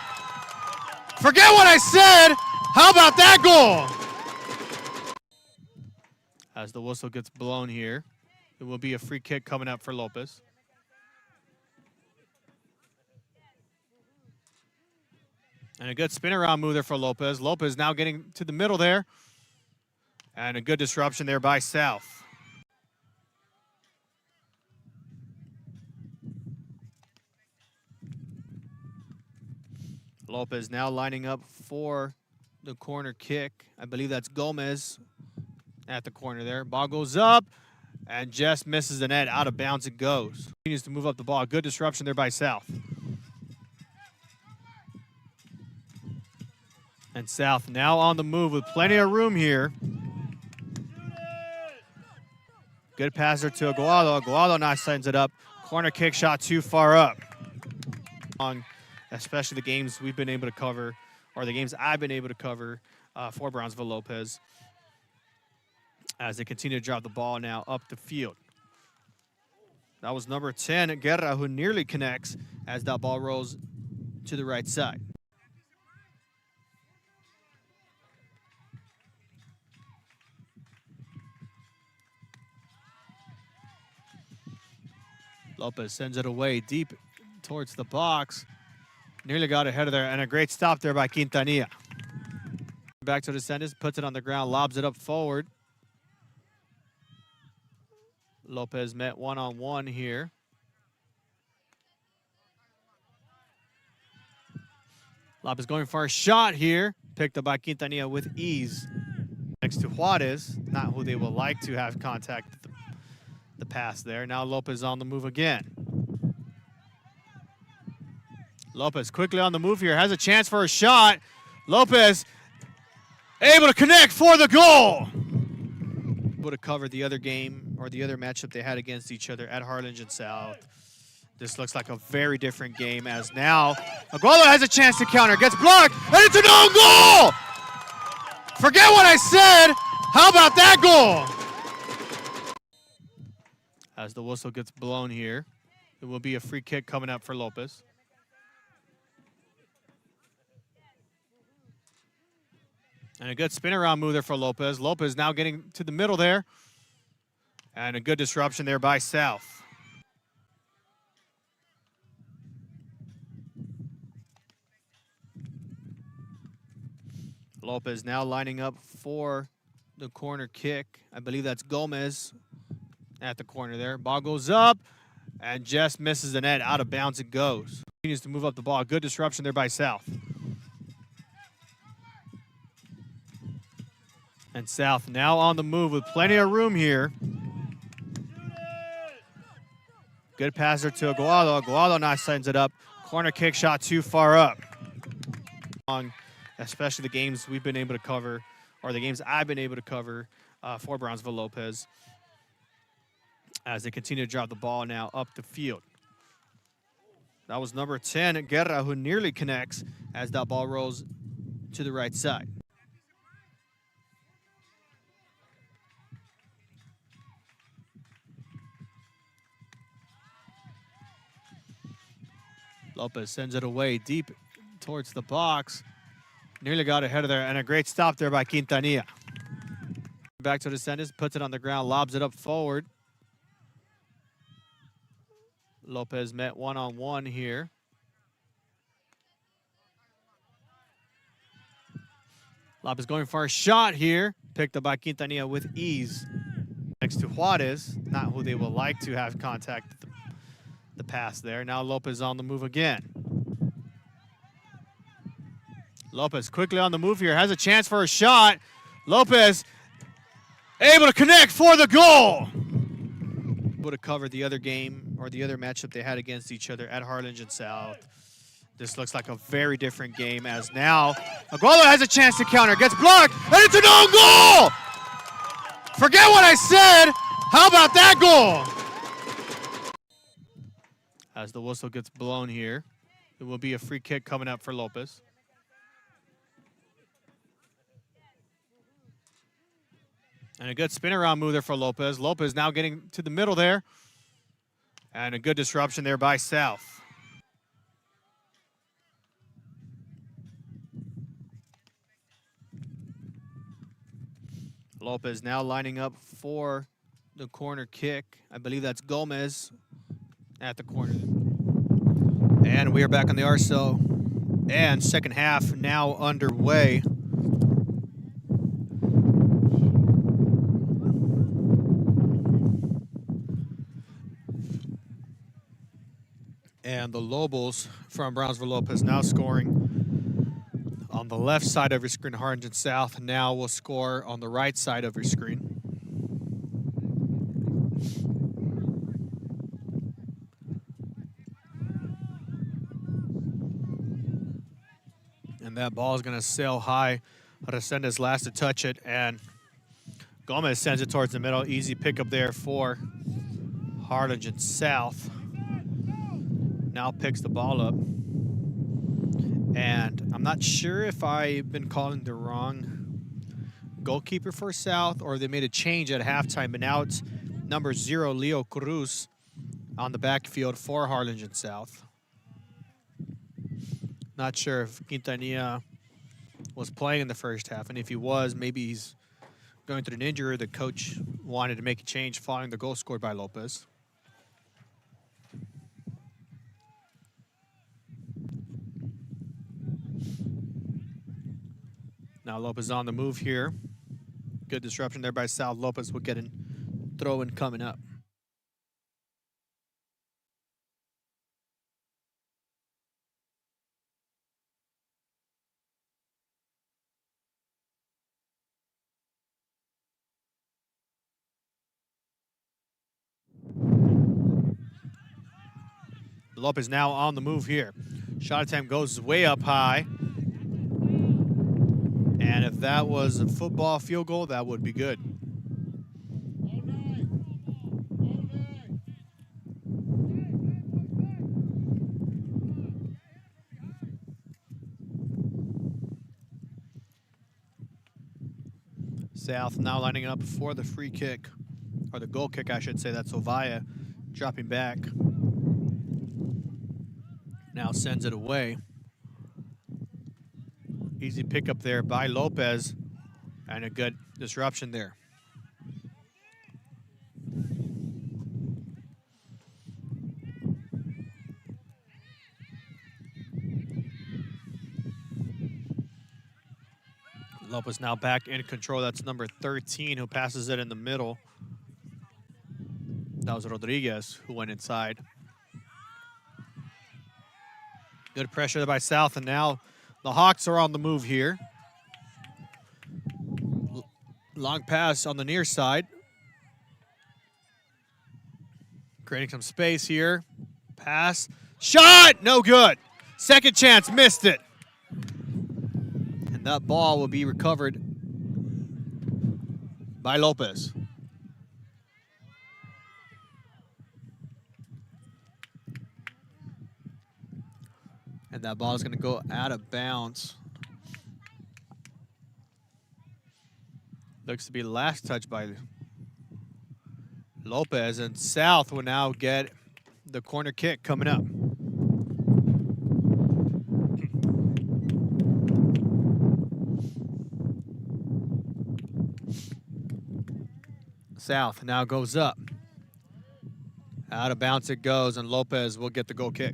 Forget what I said! How about that goal? As the whistle gets blown here, it will be a free kick coming up for Lopez. And a good spin around move there for Lopez. Lopez now getting to the middle there. And a good disruption there by South. Lopez now lining up for the corner kick. I believe that's Gomez at the corner there. Ball goes up and just misses the net. Out of bounds it goes. Continues to move up the ball. Good disruption there by South. And South now on the move with plenty of room here. Good passer to Aguado. Aguado now sends it up. Corner kick shot too far up. Especially the games we've been able to cover, or the games I've been able to cover for Brownsville Lopez, as they continue to drop the ball now up the field. That was number 10, Guerra, who nearly connects as that ball rolls to the right side. Lopez sends it away deep towards the box. Nearly got ahead of there, and a great stop there by Quintanilla. Back to Descendants, puts it on the ground, lobs it up forward. Lopez met one-on-one here. Lopez going for a shot here. Picked up by Quintanilla with ease. Next to Juarez, not who they would like to have contact the pass there. Now Lopez on the move again. Lopez quickly on the move here, has a chance for a shot. Lopez able to connect for the goal. Would have covered the other game or the other matchup they had against each other at Harlingen South. This looks like a very different game as now Aguado has a chance to counter, gets blocked, and it's an own goal! Forget what I said! How about that goal? As the whistle gets blown here, it will be a free kick coming up for Lopez. And a good spin around move there for Lopez. Lopez now getting to the middle there. And a good disruption there by South. Lopez now lining up for the corner kick. I believe that's Gomez at the corner there. Ball goes up and just misses the net. Out of bounds it goes. Continues to move up the ball. Good disruption there by South. And South now on the move with plenty of room here. Good passer to Aguado. Aguado now sends it up. Corner kick shot too far up. Especially the games we've been able to cover, or the games I've been able to cover for Brownsville Lopez, as they continue to drop the ball now up the field. That was number 10, Guerra, who nearly connects as that ball rolls to the right side. Lopez sends it away deep towards the box. Nearly got ahead of there, and a great stop there by Quintanilla. Back to Descendants, puts it on the ground, lobs it up forward. Lopez met one-on-one here. Lopez going for a shot here. Picked up by Quintanilla with ease. Alex to Juarez, not who they would like to have contact the pass there. Now Lopez on the move again. Lopez quickly on the move here, has a chance for a shot. Lopez able to connect for the goal. Would have covered the other game or the other matchup they had against each other at Harlingen South. This looks like a very different game as now Agualo has a chance to counter, gets blocked, and it's an own goal! Forget what I said. How about that goal? As the whistle gets blown here, it will be a free kick coming up for Lopez. And a good spin around move there for Lopez. Lopez now getting to the middle there. And a good disruption there by South. Lopez now lining up for the corner kick. I believe that's Gomez at the corner. And we are back on the RSO. And second half now underway. And the Lobos from Brownsville Lopez now scoring on the left side of your screen. Harlingen South now will score on the right side of your screen. And that ball is going to sail high. Resendez last to touch it, and Gomez sends it towards the middle. Easy pickup there for Harlingen South. Now picks the ball up. And I'm not sure if I've been calling the wrong goalkeeper for South or they made a change at halftime, but now it's number 0, Leo Cruz, on the backfield for Harlingen South. Not sure if Quintanilla was playing in the first half, and if he was, maybe he's going through an injury or the coach wanted to make a change following the goal scored by Lopez. Now Lopez on the move here. Good disruption there by South. Lopez will get a throw-in coming up. Lopez now on the move here. Shot attempt goes way up high. And if that was a football field goal, that would be good. South now lining up for the free kick, or the goal kick, I should say. That's Ovaya dropping back. Now sends it away. Easy pickup there by Lopez, and a good disruption there. Lopez now back in control. That's number 13 who passes it in the middle. That was Rodriguez who went inside. Good pressure there by South, and now the Hawks are on the move here. Long pass on the near side. Creating some space here. Pass. Shot! No good. Second chance, missed it. And that ball will be recovered by Lopez. And that ball is going to go out of bounds. Looks to be the last touch by Lopez, and South will now get the corner kick coming up. South now goes up. Out of bounds it goes, and Lopez will get the goal kick.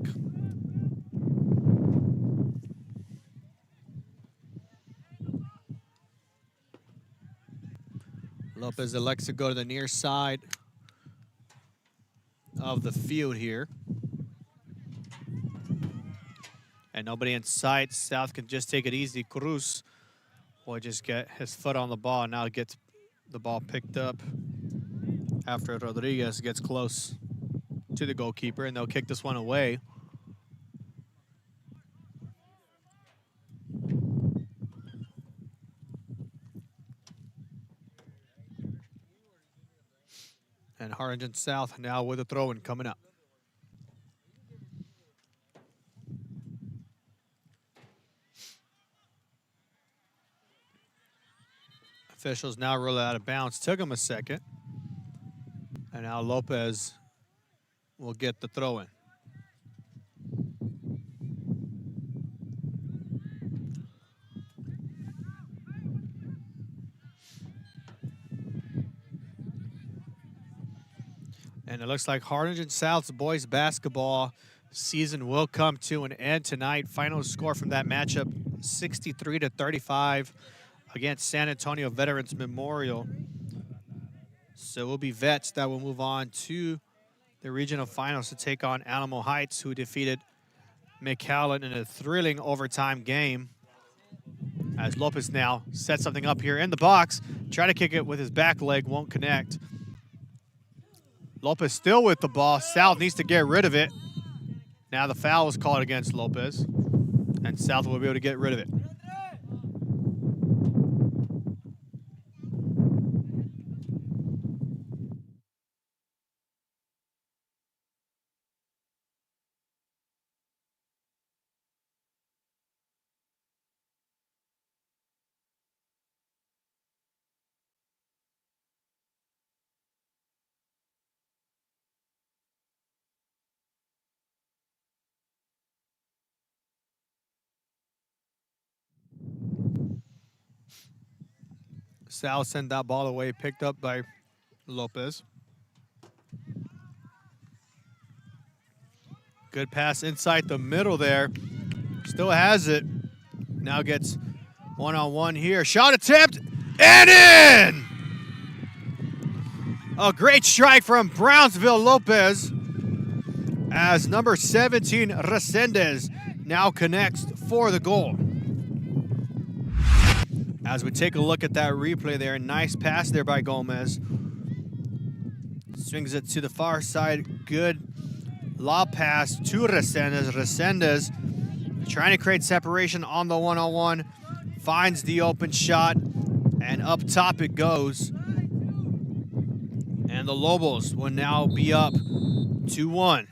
Lopez elects to go to the near side of the field here. And nobody in sight. South can just take it easy. Cruz will just get his foot on the ball. Now gets the ball picked up after Rodriguez gets close to the goalkeeper, and they'll kick this one away. And Harlingen South now with a throw-in coming up. Officials now roll it out of bounds. Took him a second. And now Lopez will get the throw-in. And it looks like Harlingen South's boys basketball season will come to an end tonight. Final score from that matchup, 63-35 against San Antonio Veterans Memorial. So it will be Vets that will move on to the regional finals to take on Alamo Heights, who defeated McAllen in a thrilling overtime game. As Lopez now sets something up here in the box, try to kick it with his back leg, won't connect. Lopez still with the ball. South needs to get rid of it. Now the foul was called against Lopez, and South will be able to get rid of it. Sal sent that ball away, picked up by Lopez. Good pass inside the middle there. Still has it. Now gets one-on-one here. Shot attempt, and in! A great strike from Brownsville Lopez as number 17, Resendez, now connects for the goal. As we take a look at that replay there, nice pass there by Gomez. Swings it to the far side. Good lob pass to Resendez. Resendez trying to create separation on the one-on-one. Finds the open shot, and up top it goes. And the Lobos will now be up 2-1.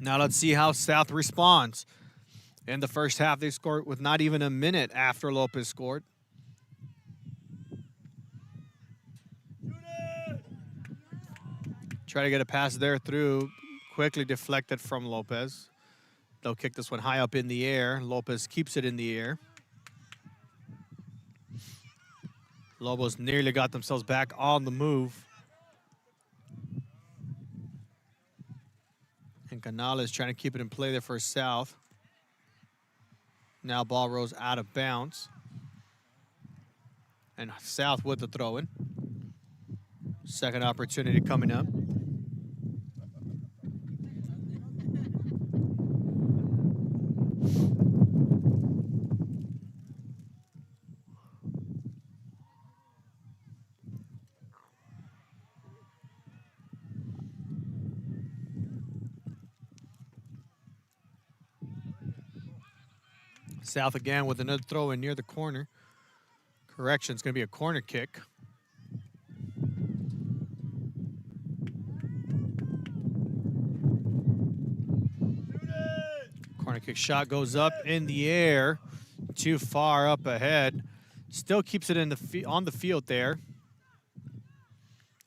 Now let's see how South responds. In the first half, they scored with not even a minute after Lopez scored. Try to get a pass there through, quickly deflected from Lopez. They'll kick this one high up in the air. Lopez keeps it in the air. Lobos nearly got themselves back on the move. And Canales trying to keep it in play there for South. Now ball rolls out of bounds. And South with the throw-in. Second opportunity coming up. South again with another throw in near the corner. Correction, it's going to be a corner kick. Corner kick shot goes up in the air. Too far up ahead. Still keeps it in the on the field there.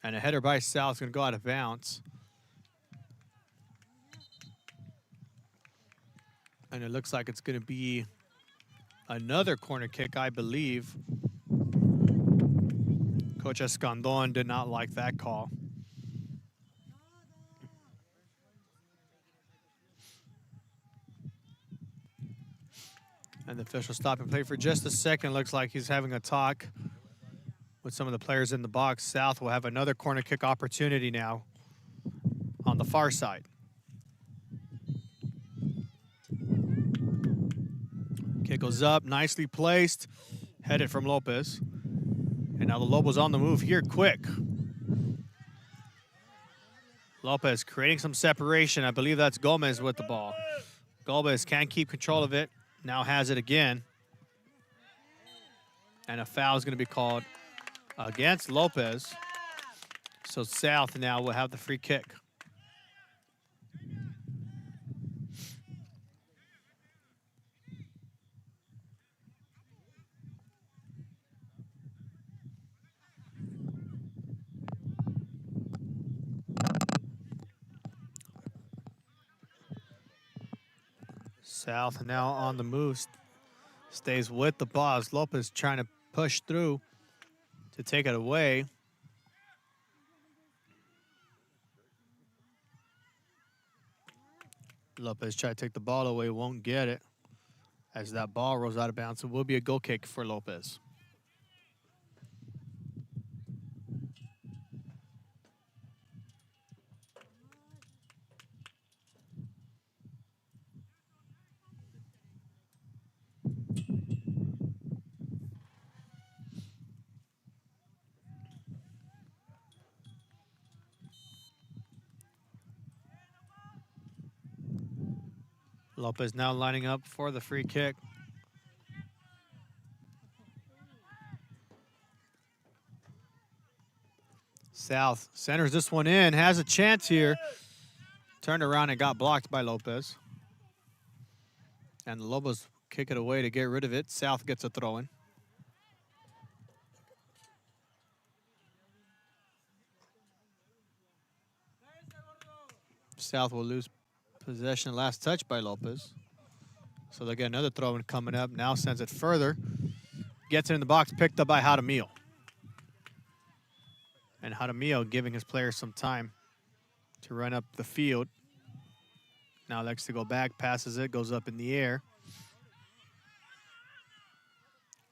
And a header by South is going to go out of bounds. And it looks like it's going to be another corner kick, I believe. Coach Escandon did not like that call. And the official stop and play for just a second. Looks like he's having a talk with some of the players in the box. South will have another corner kick opportunity now on the far side. Kick goes up, nicely placed, headed from Lopez. And now the Lobos on the move here quick. Lopez creating some separation. I believe that's Gomez with the ball. Gomez can't keep control of it. Now has it again. And a foul is going to be called against Lopez. So South now will have the free kick. South now on the move, stays with the ball. Lopez trying to push through to take it away. Lopez tried to take the ball away, won't get it. As that ball rolls out of bounds, it will be a goal kick for Lopez. Lopez now lining up for the free kick. South centers this one in, has a chance here. Turned around and got blocked by Lopez. And the Lobos kick it away to get rid of it. South gets a throw in. South will lose possession, last touch by Lopez. So they'll get another throw in coming up. Now sends it further. Gets it in the box, picked up by Jaramillo. And Jaramillo giving his players some time to run up the field. Now likes to go back, passes it, goes up in the air.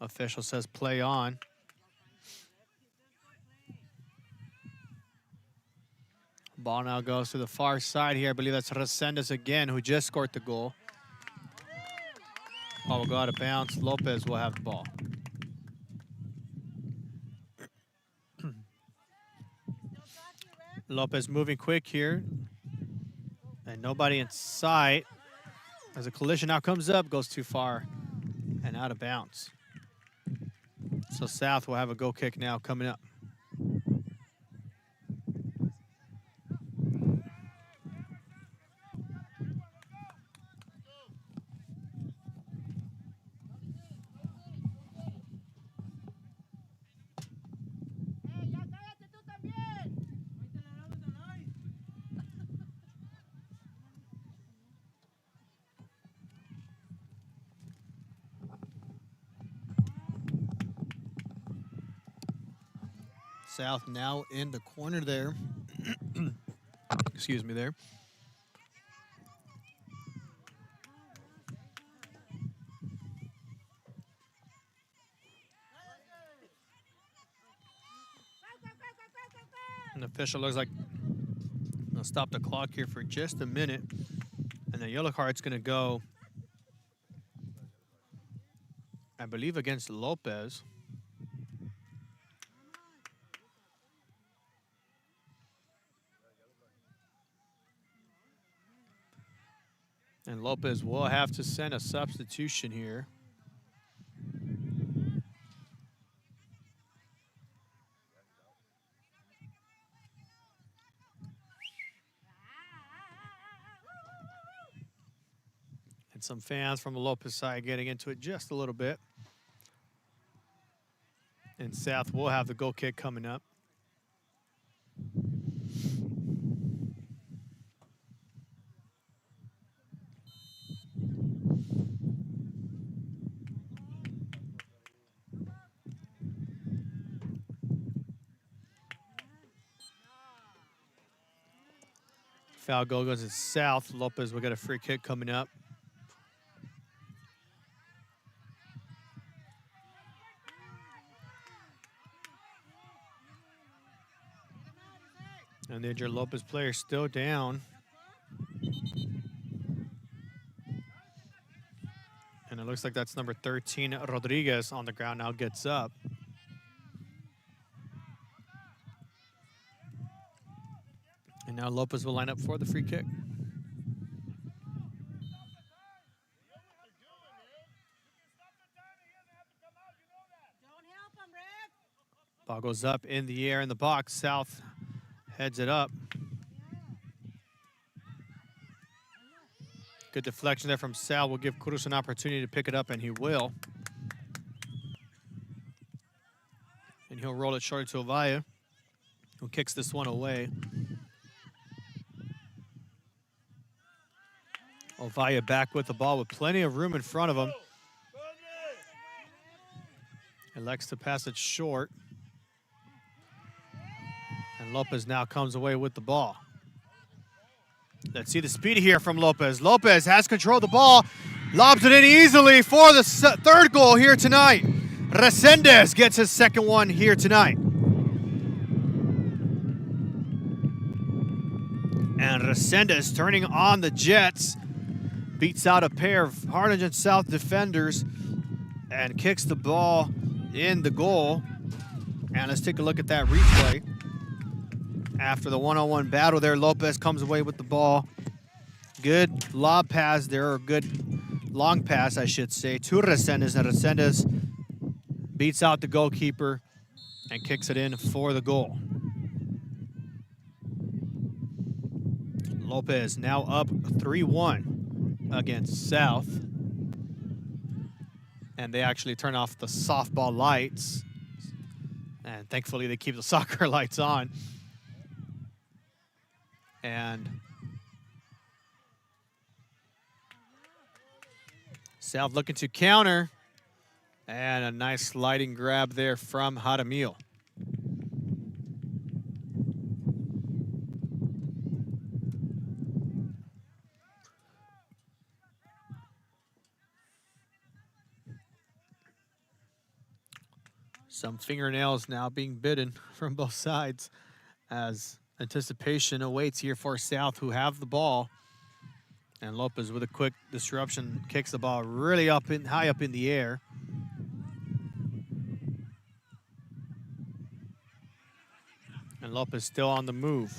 Official says play on. Ball now goes to the far side here. I believe that's Resendez again, who just scored the goal. Ball will go out of bounds. Lopez will have the ball. Lopez moving quick here. And nobody in sight. As a collision now comes up, goes too far and out of bounds. So South will have a goal kick now coming up. South now in the corner there. Excuse me there. An official looks like he'll stop the clock here for just a minute. And the yellow card's going to go, I believe, against Lopez. And Lopez will have to send a substitution here. And some fans from the Lopez side getting into it just a little bit. And South will have the goal kick coming up. Foul goal goes to South. Lopez will get a free kick coming up. And the injured Lopez player still down. And it looks like that's number 13, Rodriguez, on the ground now, gets up. And now Lopez will line up for the free kick. Ball goes up in the air in the box. South heads it up. Good deflection there from Sal. Will give Cruz an opportunity to pick it up, and he will. And he'll roll it short to Ovaya, who kicks this one away. Ovaya back with the ball with plenty of room in front of him. Elects to pass it short. And Lopez now comes away with the ball. Let's see the speed here from Lopez. Lopez has control of the ball. Lobs it in easily for the third goal here tonight. Resendez gets his second one here tonight. And Resendez turning on the Jets. Beats out a pair of Harlingen South defenders and kicks the ball in the goal. And let's take a look at that replay. After the one-on-one battle there, Lopez comes away with the ball. Good lob pass there, or good long pass, I should say, to Resendez. And Resendez beats out the goalkeeper and kicks it in for the goal. Lopez now up 3-1 against South. And they actually turn off the softball lights. And thankfully they keep the soccer lights on. And South looking to counter. And a nice sliding grab there from Jaramillo. Some fingernails now being bitten from both sides as anticipation awaits here for South, who have the ball. And Lopez with a quick disruption kicks the ball really high up in the air. And Lopez still on the move.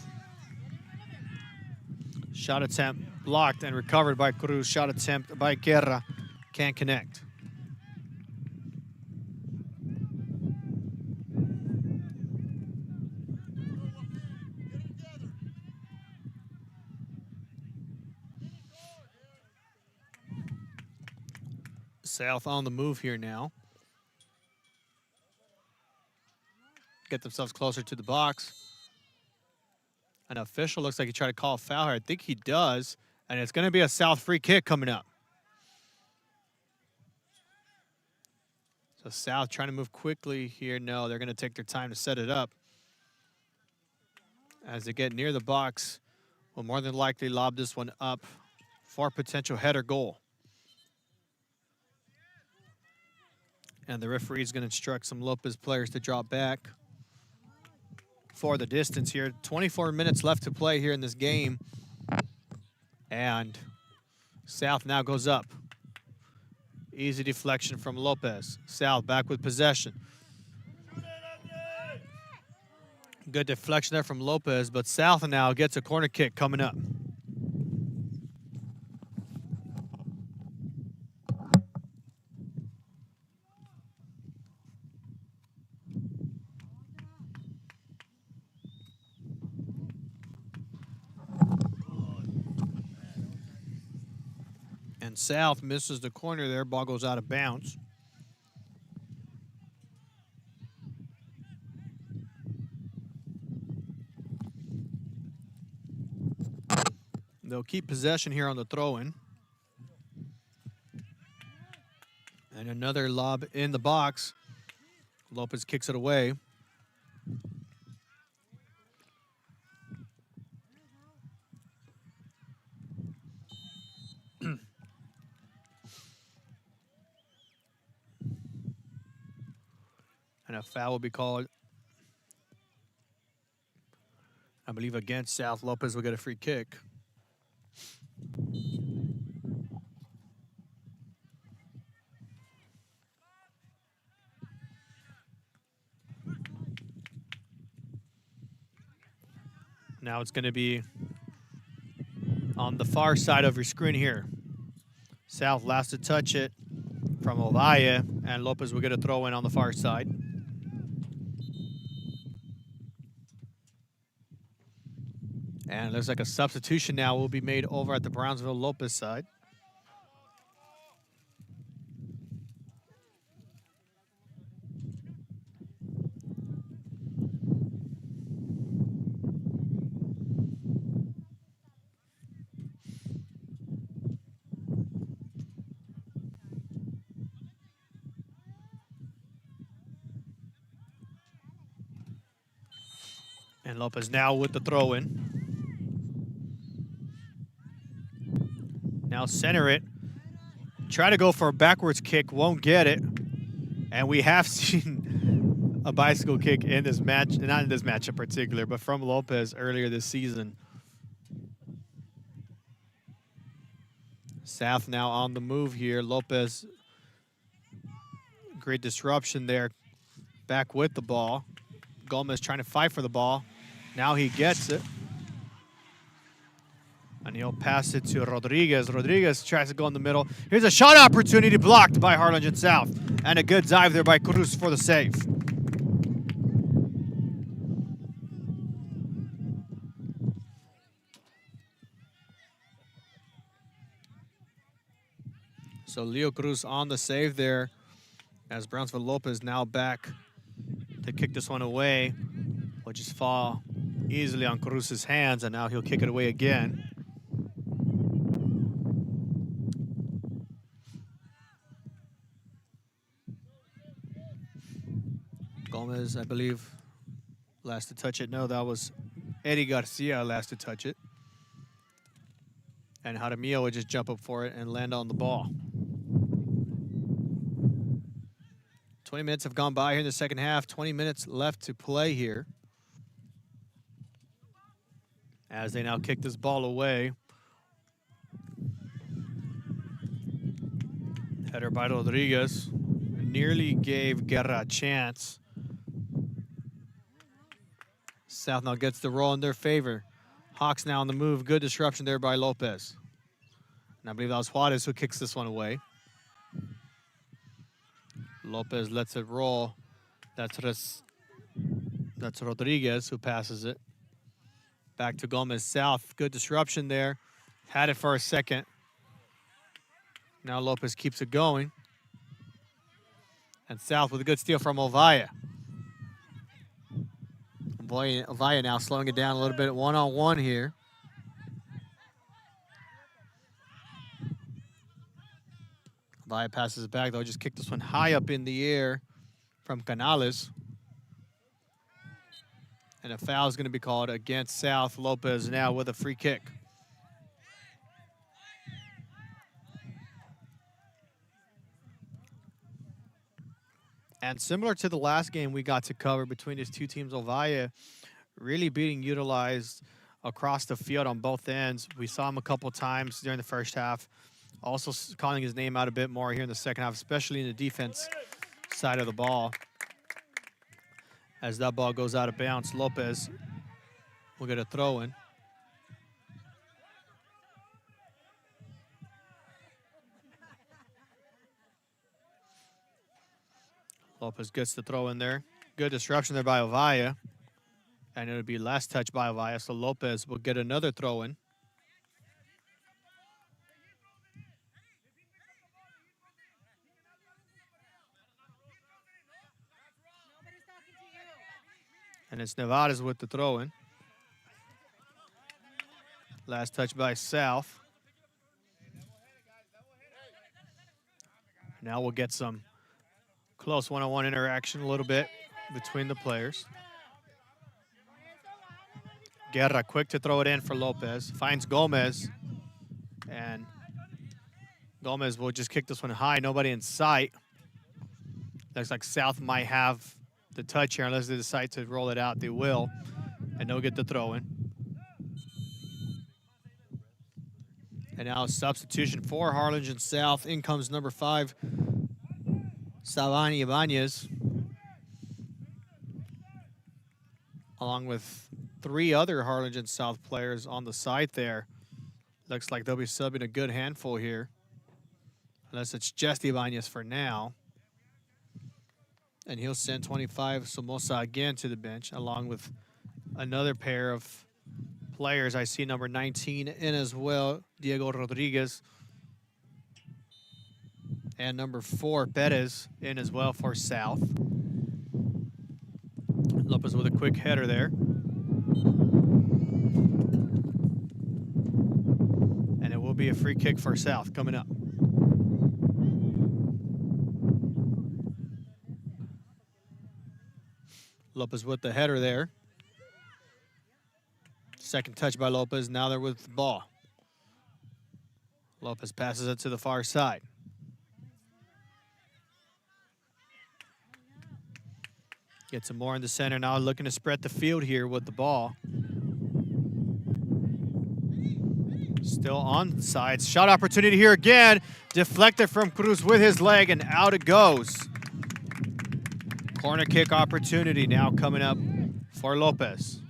Shot attempt blocked and recovered by Cruz. Shot attempt by Guerra. Can't connect. South on the move here now. Get themselves closer to the box. An official looks like he tried to call a foul here. I think he does. And it's going to be a South free kick coming up. So South trying to move quickly here. No, they're going to take their time to set it up. As they get near the box, will more than likely lob this one up for a potential header goal. And the referee is going to instruct some Lopez players to drop back for the distance here. 24 minutes left to play here in this game. And South now goes up. Easy deflection from Lopez. South back with possession. Good deflection there from Lopez, but South now gets a corner kick coming up. And South misses the corner there. Ball goes out of bounds. They'll keep possession here on the throw-in. And another lob in the box. Lopez kicks it away. And a foul will be called. A I believe against South, Lopez will get a free kick. Now it's going to be on the far side of your screen here. South last to touch it from Ovalle, and Lopez will get a throw in on the far side. And it looks like a substitution now will be made over at the Brownsville Lopez side. And Lopez now with the throw in. Now center it. Try to go for a backwards kick, won't get it. And we have seen a bicycle kick in this match, not in this match in particular, but from Lopez earlier this season. South now on the move here. Lopez, great disruption there. Back with the ball. Gomez trying to fight for the ball. Now he gets it. And he'll pass it to Rodriguez. Rodriguez tries to go in the middle. Here's a shot opportunity blocked by Harlingen South. And a good dive there by Cruz for the save. So Leo Cruz on the save there as Brownsville Lopez now back to kick this one away, which just fall easily on Cruz's hands, and now he'll kick it away again. Gomez, I believe, last to touch it. No, that was Eddie Garcia last to touch it. And Jaramillo would just jump up for it and land on the ball. 20 minutes have gone by here in the second half. 20 minutes left to play here. As they now kick this ball away. Header by Rodriguez. Nearly gave Guerra a chance. South now gets the roll in their favor. Hawks now on the move. Good disruption there by Lopez. And I believe that was Juarez who kicks this one away. Lopez lets it roll. That's Rodriguez who passes it. Back to Gomez South. Good disruption there. Had it for a second. Now Lopez keeps it going. And South with a good steal from Ovalle. Ovalle now slowing it down a little bit. One-on-one here. Ovalle passes it back, though. Just kicked this one high up in the air from Canales. And a foul is going to be called against South. Lopez now with a free kick. And similar to the last game we got to cover between these two teams, Ovalle really being utilized across the field on both ends. We saw him a couple times during the first half. Also calling his name out a bit more here in the second half, especially in the defense side of the ball. As that ball goes out of bounds, Lopez will get a throw in. Lopez gets the throw in there. Good disruption there by Ovalle. And it'll be last touch by Ovalle, so Lopez will get another throw in. And it's Nevares with the throw in. Last touch by South. Now we'll get some close one-on-one interaction a little bit between the players. Guerra quick to throw it in for Lopez. Finds Gomez. And Gomez will just kick this one high. Nobody in sight. Looks like South might have the touch here unless they decide to roll it out. They will. And they'll get the throw in. And now a substitution for Harlingen South. In comes number 5, Savani Ibanez, along with 3 other Harlingen South players on the side there. Looks like they'll be subbing a good handful here, unless it's just Ibanez for now. And he'll send 25 Somoza again to the bench, along with another pair of players. I see number 19 in as well, Diego Rodriguez. And number 4, Perez, in as well for South. Lopez with a quick header there. And it will be a free kick for South coming up. Lopez with the header there. Second touch by Lopez. Now they're with the ball. Lopez passes it to the far side. Gets him more in the center now, looking to spread the field here with the ball. Still on the sides. Shot opportunity here again. Deflected from Cruz with his leg, and out it goes. Corner kick opportunity now coming up for Lopez.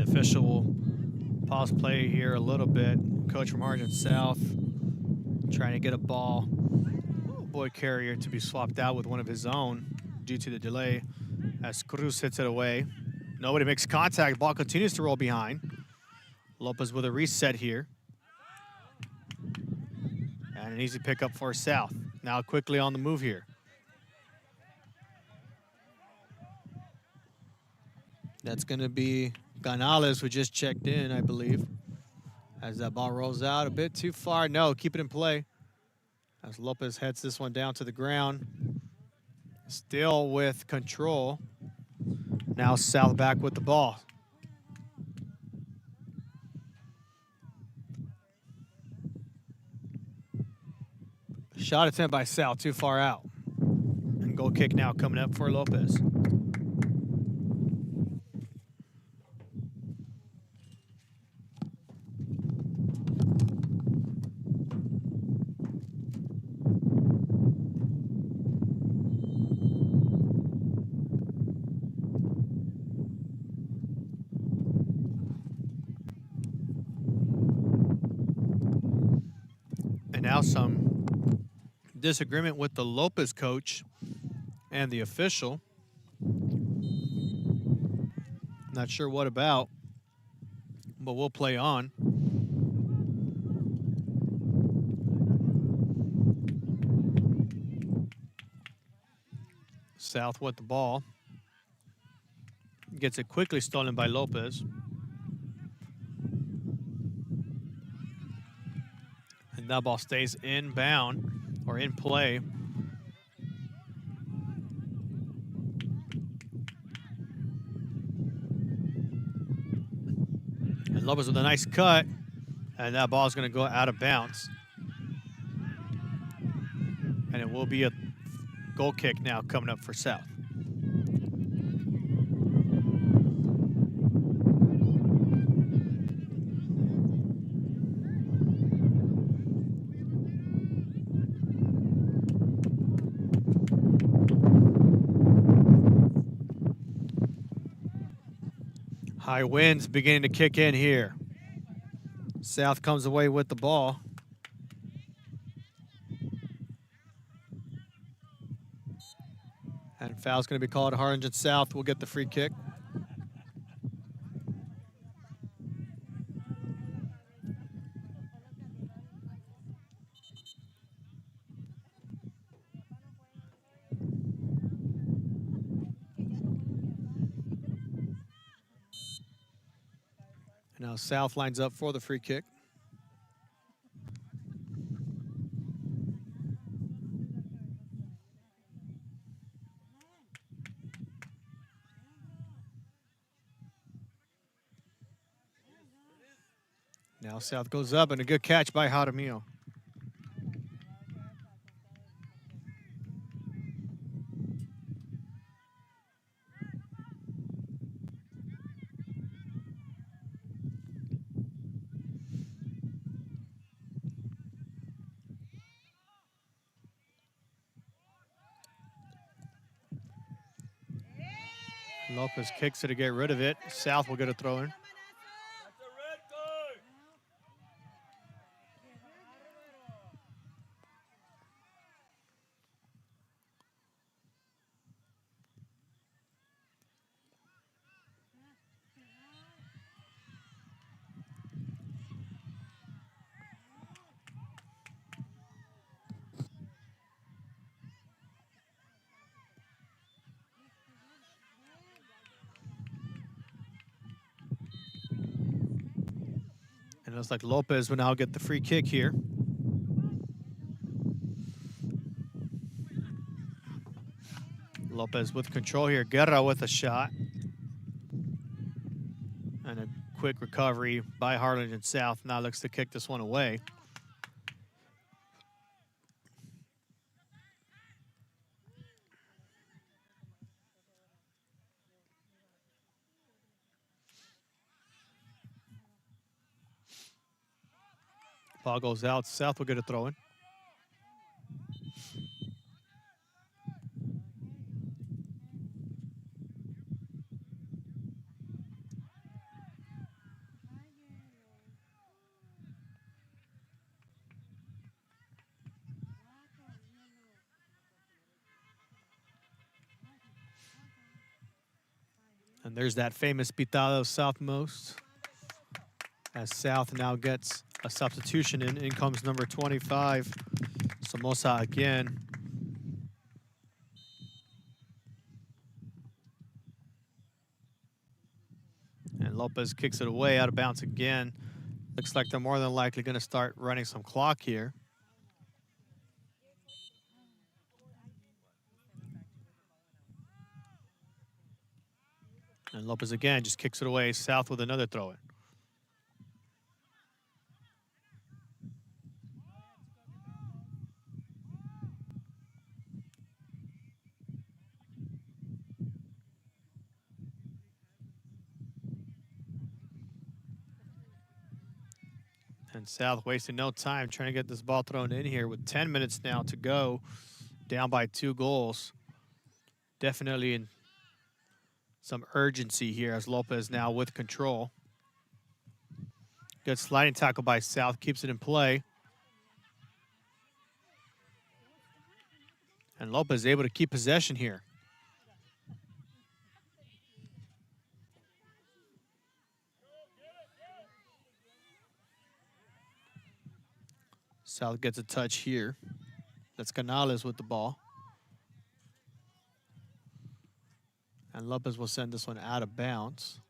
Official will pause play here a little bit. Coach from Harlingen South trying to get a ball, boy carrier, to be swapped out with one of his own due to the delay as Cruz hits it away. Nobody makes contact. Ball continues to roll behind. Lopez with a reset here. And an easy pickup for South. Now quickly on the move here. That's going to be Canales, who just checked in, I believe. As that ball rolls out a bit too far. No, keep it in play. As Lopez heads this one down to the ground. Still with control. Now South back with the ball. Shot attempt by South, too far out. And goal kick now coming up for Lopez. Now some disagreement with the Lopez coach and the official. Not sure what about, but we'll play on. South with the ball. Gets it quickly stolen by Lopez. That ball stays inbound or in play. And Lopez with a nice cut, and that ball is going to go out of bounds. And it will be a goal kick now coming up for South. High winds beginning to kick in here. South comes away with the ball. And foul's going to be called. Harlingen South will get the free kick. And now South lines up for the free kick. Now South goes up, and a good catch by Jaramillo. Lopez kicks it to get rid of it. South will get a throw in. And it looks like Lopez will now get the free kick here. Lopez with control here. Guerra with a shot. And a quick recovery by Harlingen South. Now looks to kick this one away. Ball goes out. South will get a throw in. And there's that famous pitado southmost. As South now gets a substitution in. In comes number 25, Somoza again. And Lopez kicks it away, out of bounds again. Looks like they're more than likely going to start running some clock here. And Lopez again just kicks it away. South with another throw in. And South wasting no time trying to get this ball thrown in here with 10 minutes now to go, down by 2 goals. Definitely in some urgency here as Lopez now with control. Good sliding tackle by South, keeps it in play. And Lopez able to keep possession here. South gets a touch here. That's Canales with the ball. And Lopez will send this one out of bounds.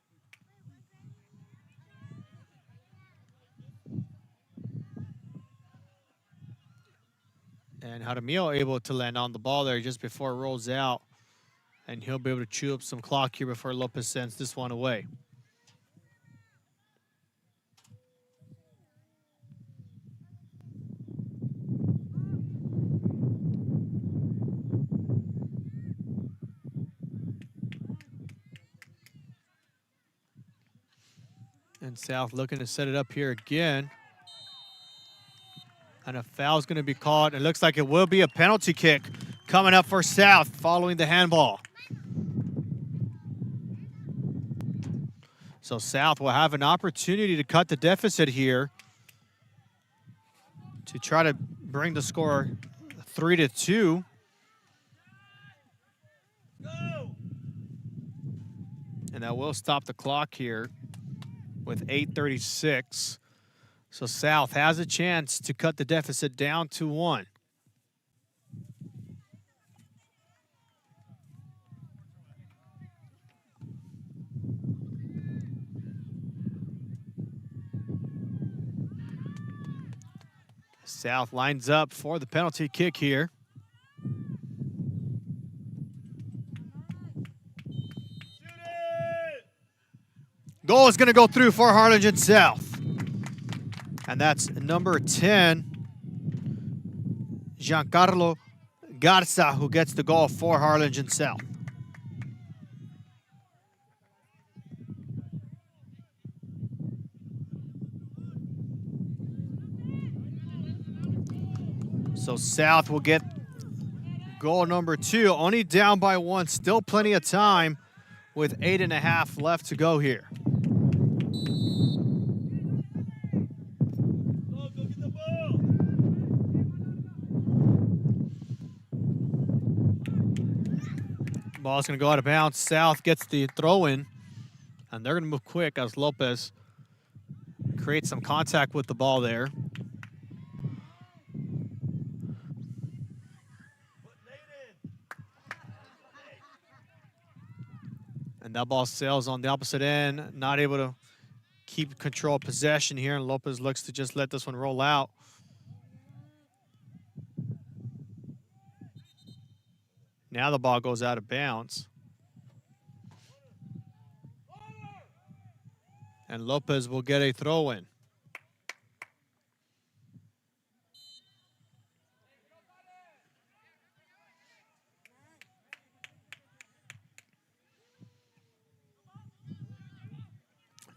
And Jaramillo able to land on the ball there just before it rolls out. And he'll be able to chew up some clock here before Lopez sends this one away. And South looking to set it up here again. And a foul's going to be called. It looks like it will be a penalty kick coming up for South following the handball. So South will have an opportunity to cut the deficit here to try to bring the score 3-2. And that will stop the clock here with 8:36. So South has a chance to cut the deficit down to 1. South lines up for the penalty kick here. Goal is going to go through for Harlingen South. And that's number 10, Giancarlo Garza, who gets the goal for Harlingen South. So South will get goal number 2, only down by 1, still plenty of time with 8.5 left to go here. Ball's going to go out of bounds. South gets the throw in, and they're going to move quick as Lopez creates some contact with the ball there. And that ball sails on the opposite end, not able to keep control of possession here, and Lopez looks to just let this one roll out. Now the ball goes out of bounds. And Lopez will get a throw in.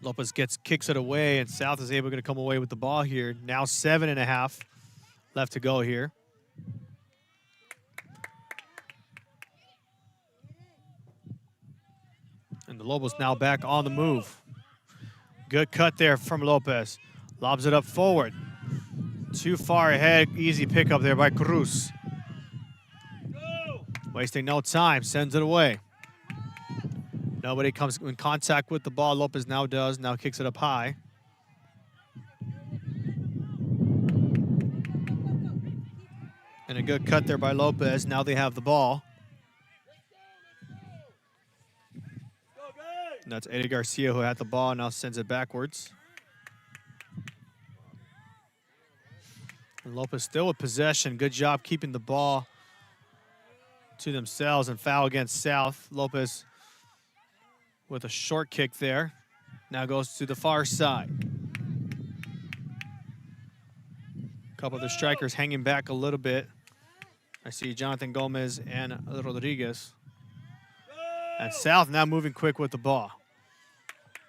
Lopez kicks it away, and South is able to come away with the ball here. Now 7.5 left to go here. And the Lobos now back on the move. Good cut there from Lopez. Lobs it up forward. Too far ahead. Easy pickup there by Cruz. Wasting no time. Sends it away. Nobody comes in contact with the ball. Lopez now does. Now kicks it up high. And a good cut there by Lopez. Now they have the ball. And that's Eddie Garcia who had the ball, now sends it backwards. And Lopez still with possession. Good job keeping the ball to themselves, and foul against South. Lopez with a short kick there. Now goes to the far side. A couple of the strikers hanging back a little bit. I see Jonathan Gomez and Rodriguez. And South now moving quick with the ball.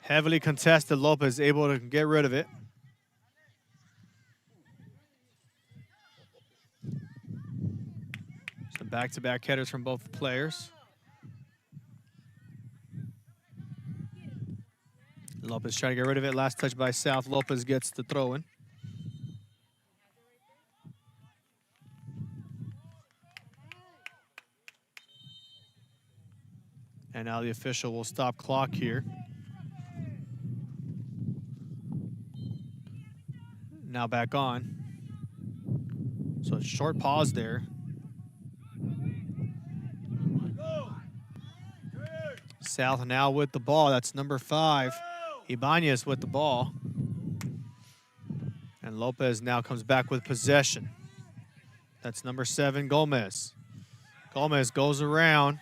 Heavily contested. Lopez able to get rid of it. Some back-to-back headers from both players. Lopez trying to get rid of it. Last touch by South. Lopez gets the throw in. And now the official will stop clock here. Now back on. So a short pause there. South now with the ball. That's number 5. Ibanez with the ball. And Lopez now comes back with possession. That's number 7, Gomez. Gomez goes around.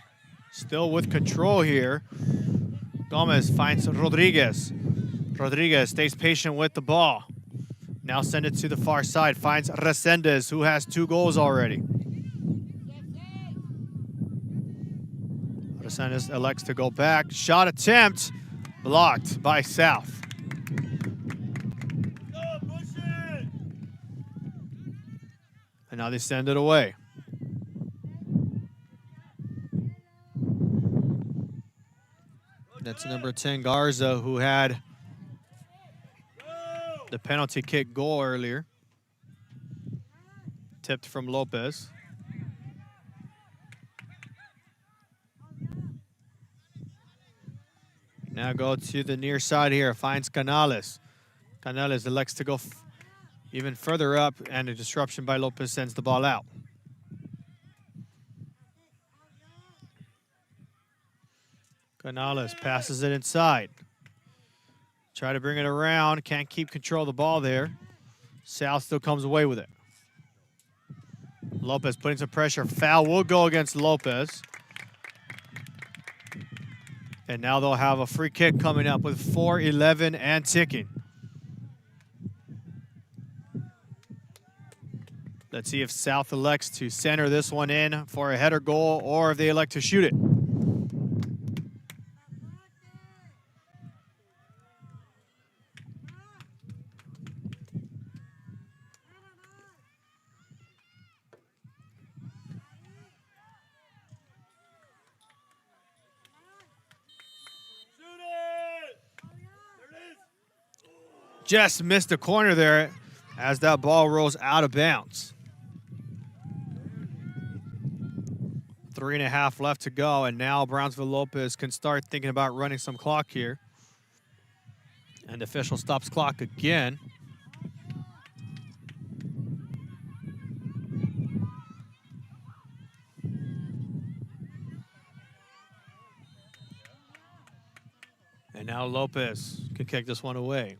Still with control here. Gomez finds Rodriguez. Rodriguez stays patient with the ball. Now send it to the far side. Finds Resendez, who has 2 goals already. Resendez elects to go back. Shot attempt blocked by South. And now they send it away. That's number 10, Garza, who had the penalty kick goal earlier. Tipped from Lopez. Now go to the near side here, finds Canales. Canales elects to go even further up, and a disruption by Lopez sends the ball out. Canales passes it inside. Try to bring it around, can't keep control of the ball there. South still comes away with it. Lopez putting some pressure. Foul will go against Lopez. And now they'll have a free kick coming up with 4:11 and ticking. Let's see if South elects to center this one in for a header goal or if they elect to shoot it. Just missed the corner there as that ball rolls out of bounds. 3.5 left to go, and now Brownsville Lopez can start thinking about running some clock here. And the official stops clock again. And now Lopez can kick this one away.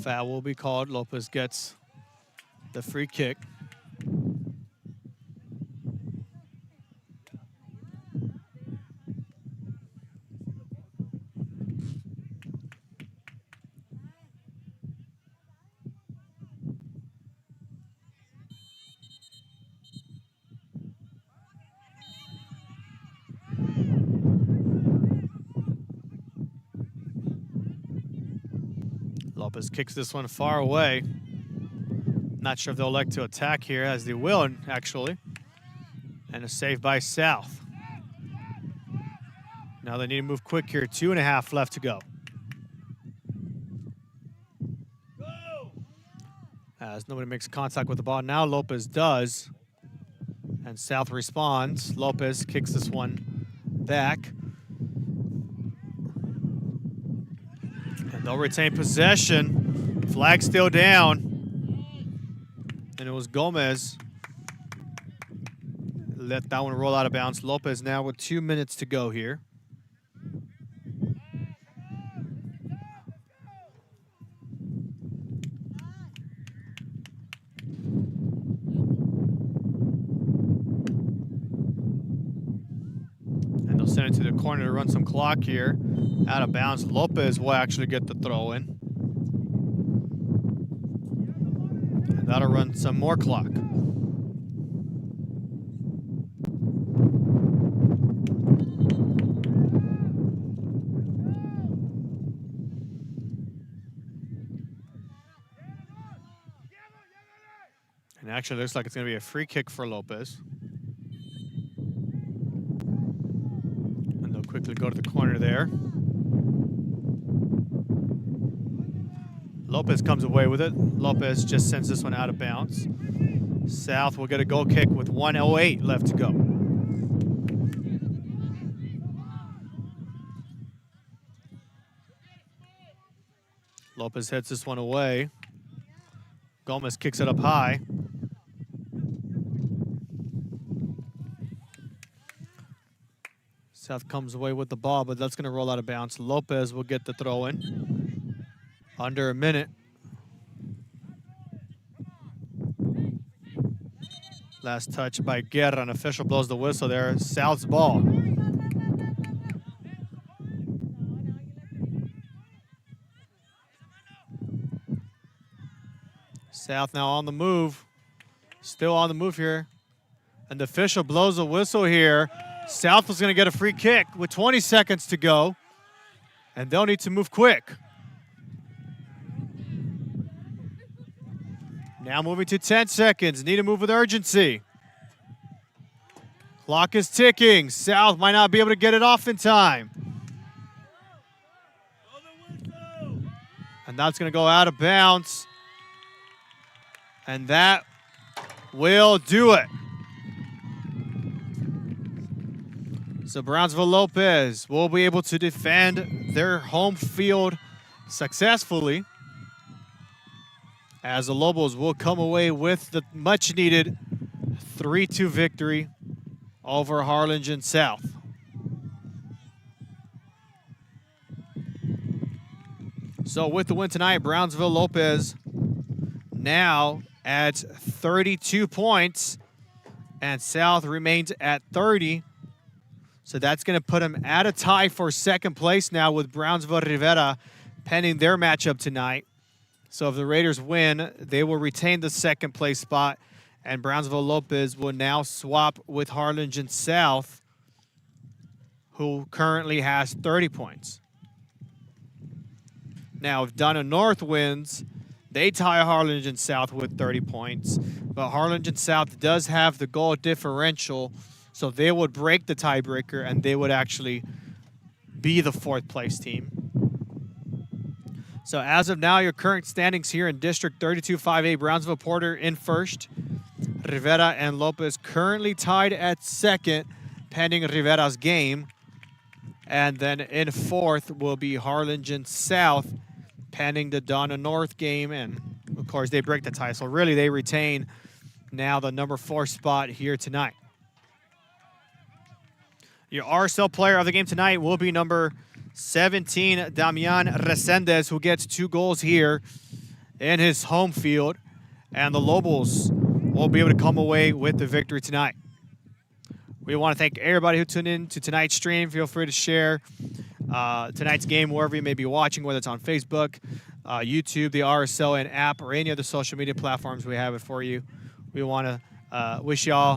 Foul will be called. Lopez gets the free kick. Lopez kicks this one far away. Not sure if they'll elect to attack here, as they will, actually. And a save by South. Now they need to move quick here. 2.5 left to go. As nobody makes contact with the ball. Now Lopez does. And South responds. Lopez kicks this one back. They'll retain possession. Flag still down. And it was Gomez. Let that one roll out of bounds. Lopez now with 2 minutes to go here. And they'll send it to the corner to run some clock here. Out of bounds. Lopez will actually get the throw in. And that'll run some more clock. And actually looks like it's going to be a free kick for Lopez. And they'll quickly go to the corner there. Lopez comes away with it. Lopez just sends this one out of bounds. South will get a goal kick with 1:08 left to go. Lopez heads this one away. Gomez kicks it up high. South comes away with the ball, but that's going to roll out of bounds. Lopez will get the throw in. Under a minute. Last touch by Guerra. An official blows the whistle there. South's ball. South now on the move. Still on the move here. And the official blows the whistle here. South was going to get a free kick with 20 seconds to go. And they'll need to move quick. Now moving to 10 seconds. Need to move with urgency. Clock is ticking. South might not be able to get it off in time. And that's going to go out of bounds. And that will do it. So Brownsville Lopez will be able to defend their home field successfully, as the Lobos will come away with the much-needed 3-2 victory over Harlingen South. So with the win tonight, Brownsville Lopez now at 32 points, and South remains at 30. So that's going to put them at a tie for second place now with Brownsville Rivera pending their matchup tonight. So if the Raiders win, they will retain the second place spot, and Brownsville Lopez will now swap with Harlingen South, who currently has 30 points. Now, if Donna North wins, they tie Harlingen South with 30 points, but Harlingen South does have the goal differential, so they would break the tiebreaker and they would actually be the fourth place team. So as of now, your current standings here in District 32-5A, Brownsville Porter in first. Rivera and Lopez currently tied at second, pending Rivera's game. And then in fourth will be Harlingen South, pending the Donna North game. And of course, they break the tie. So really, they retain now the number 4 spot here tonight. Your RSL player of the game tonight will be number 17, Damian Resendez, who gets 2 goals here in his home field. And the Lobos will be able to come away with the victory tonight. We want to thank everybody who tuned in to tonight's stream. Feel free to share tonight's game wherever you may be watching, whether it's on Facebook, YouTube, the RSL and app, or any other social media platforms. We have it for you. We want to wish y'all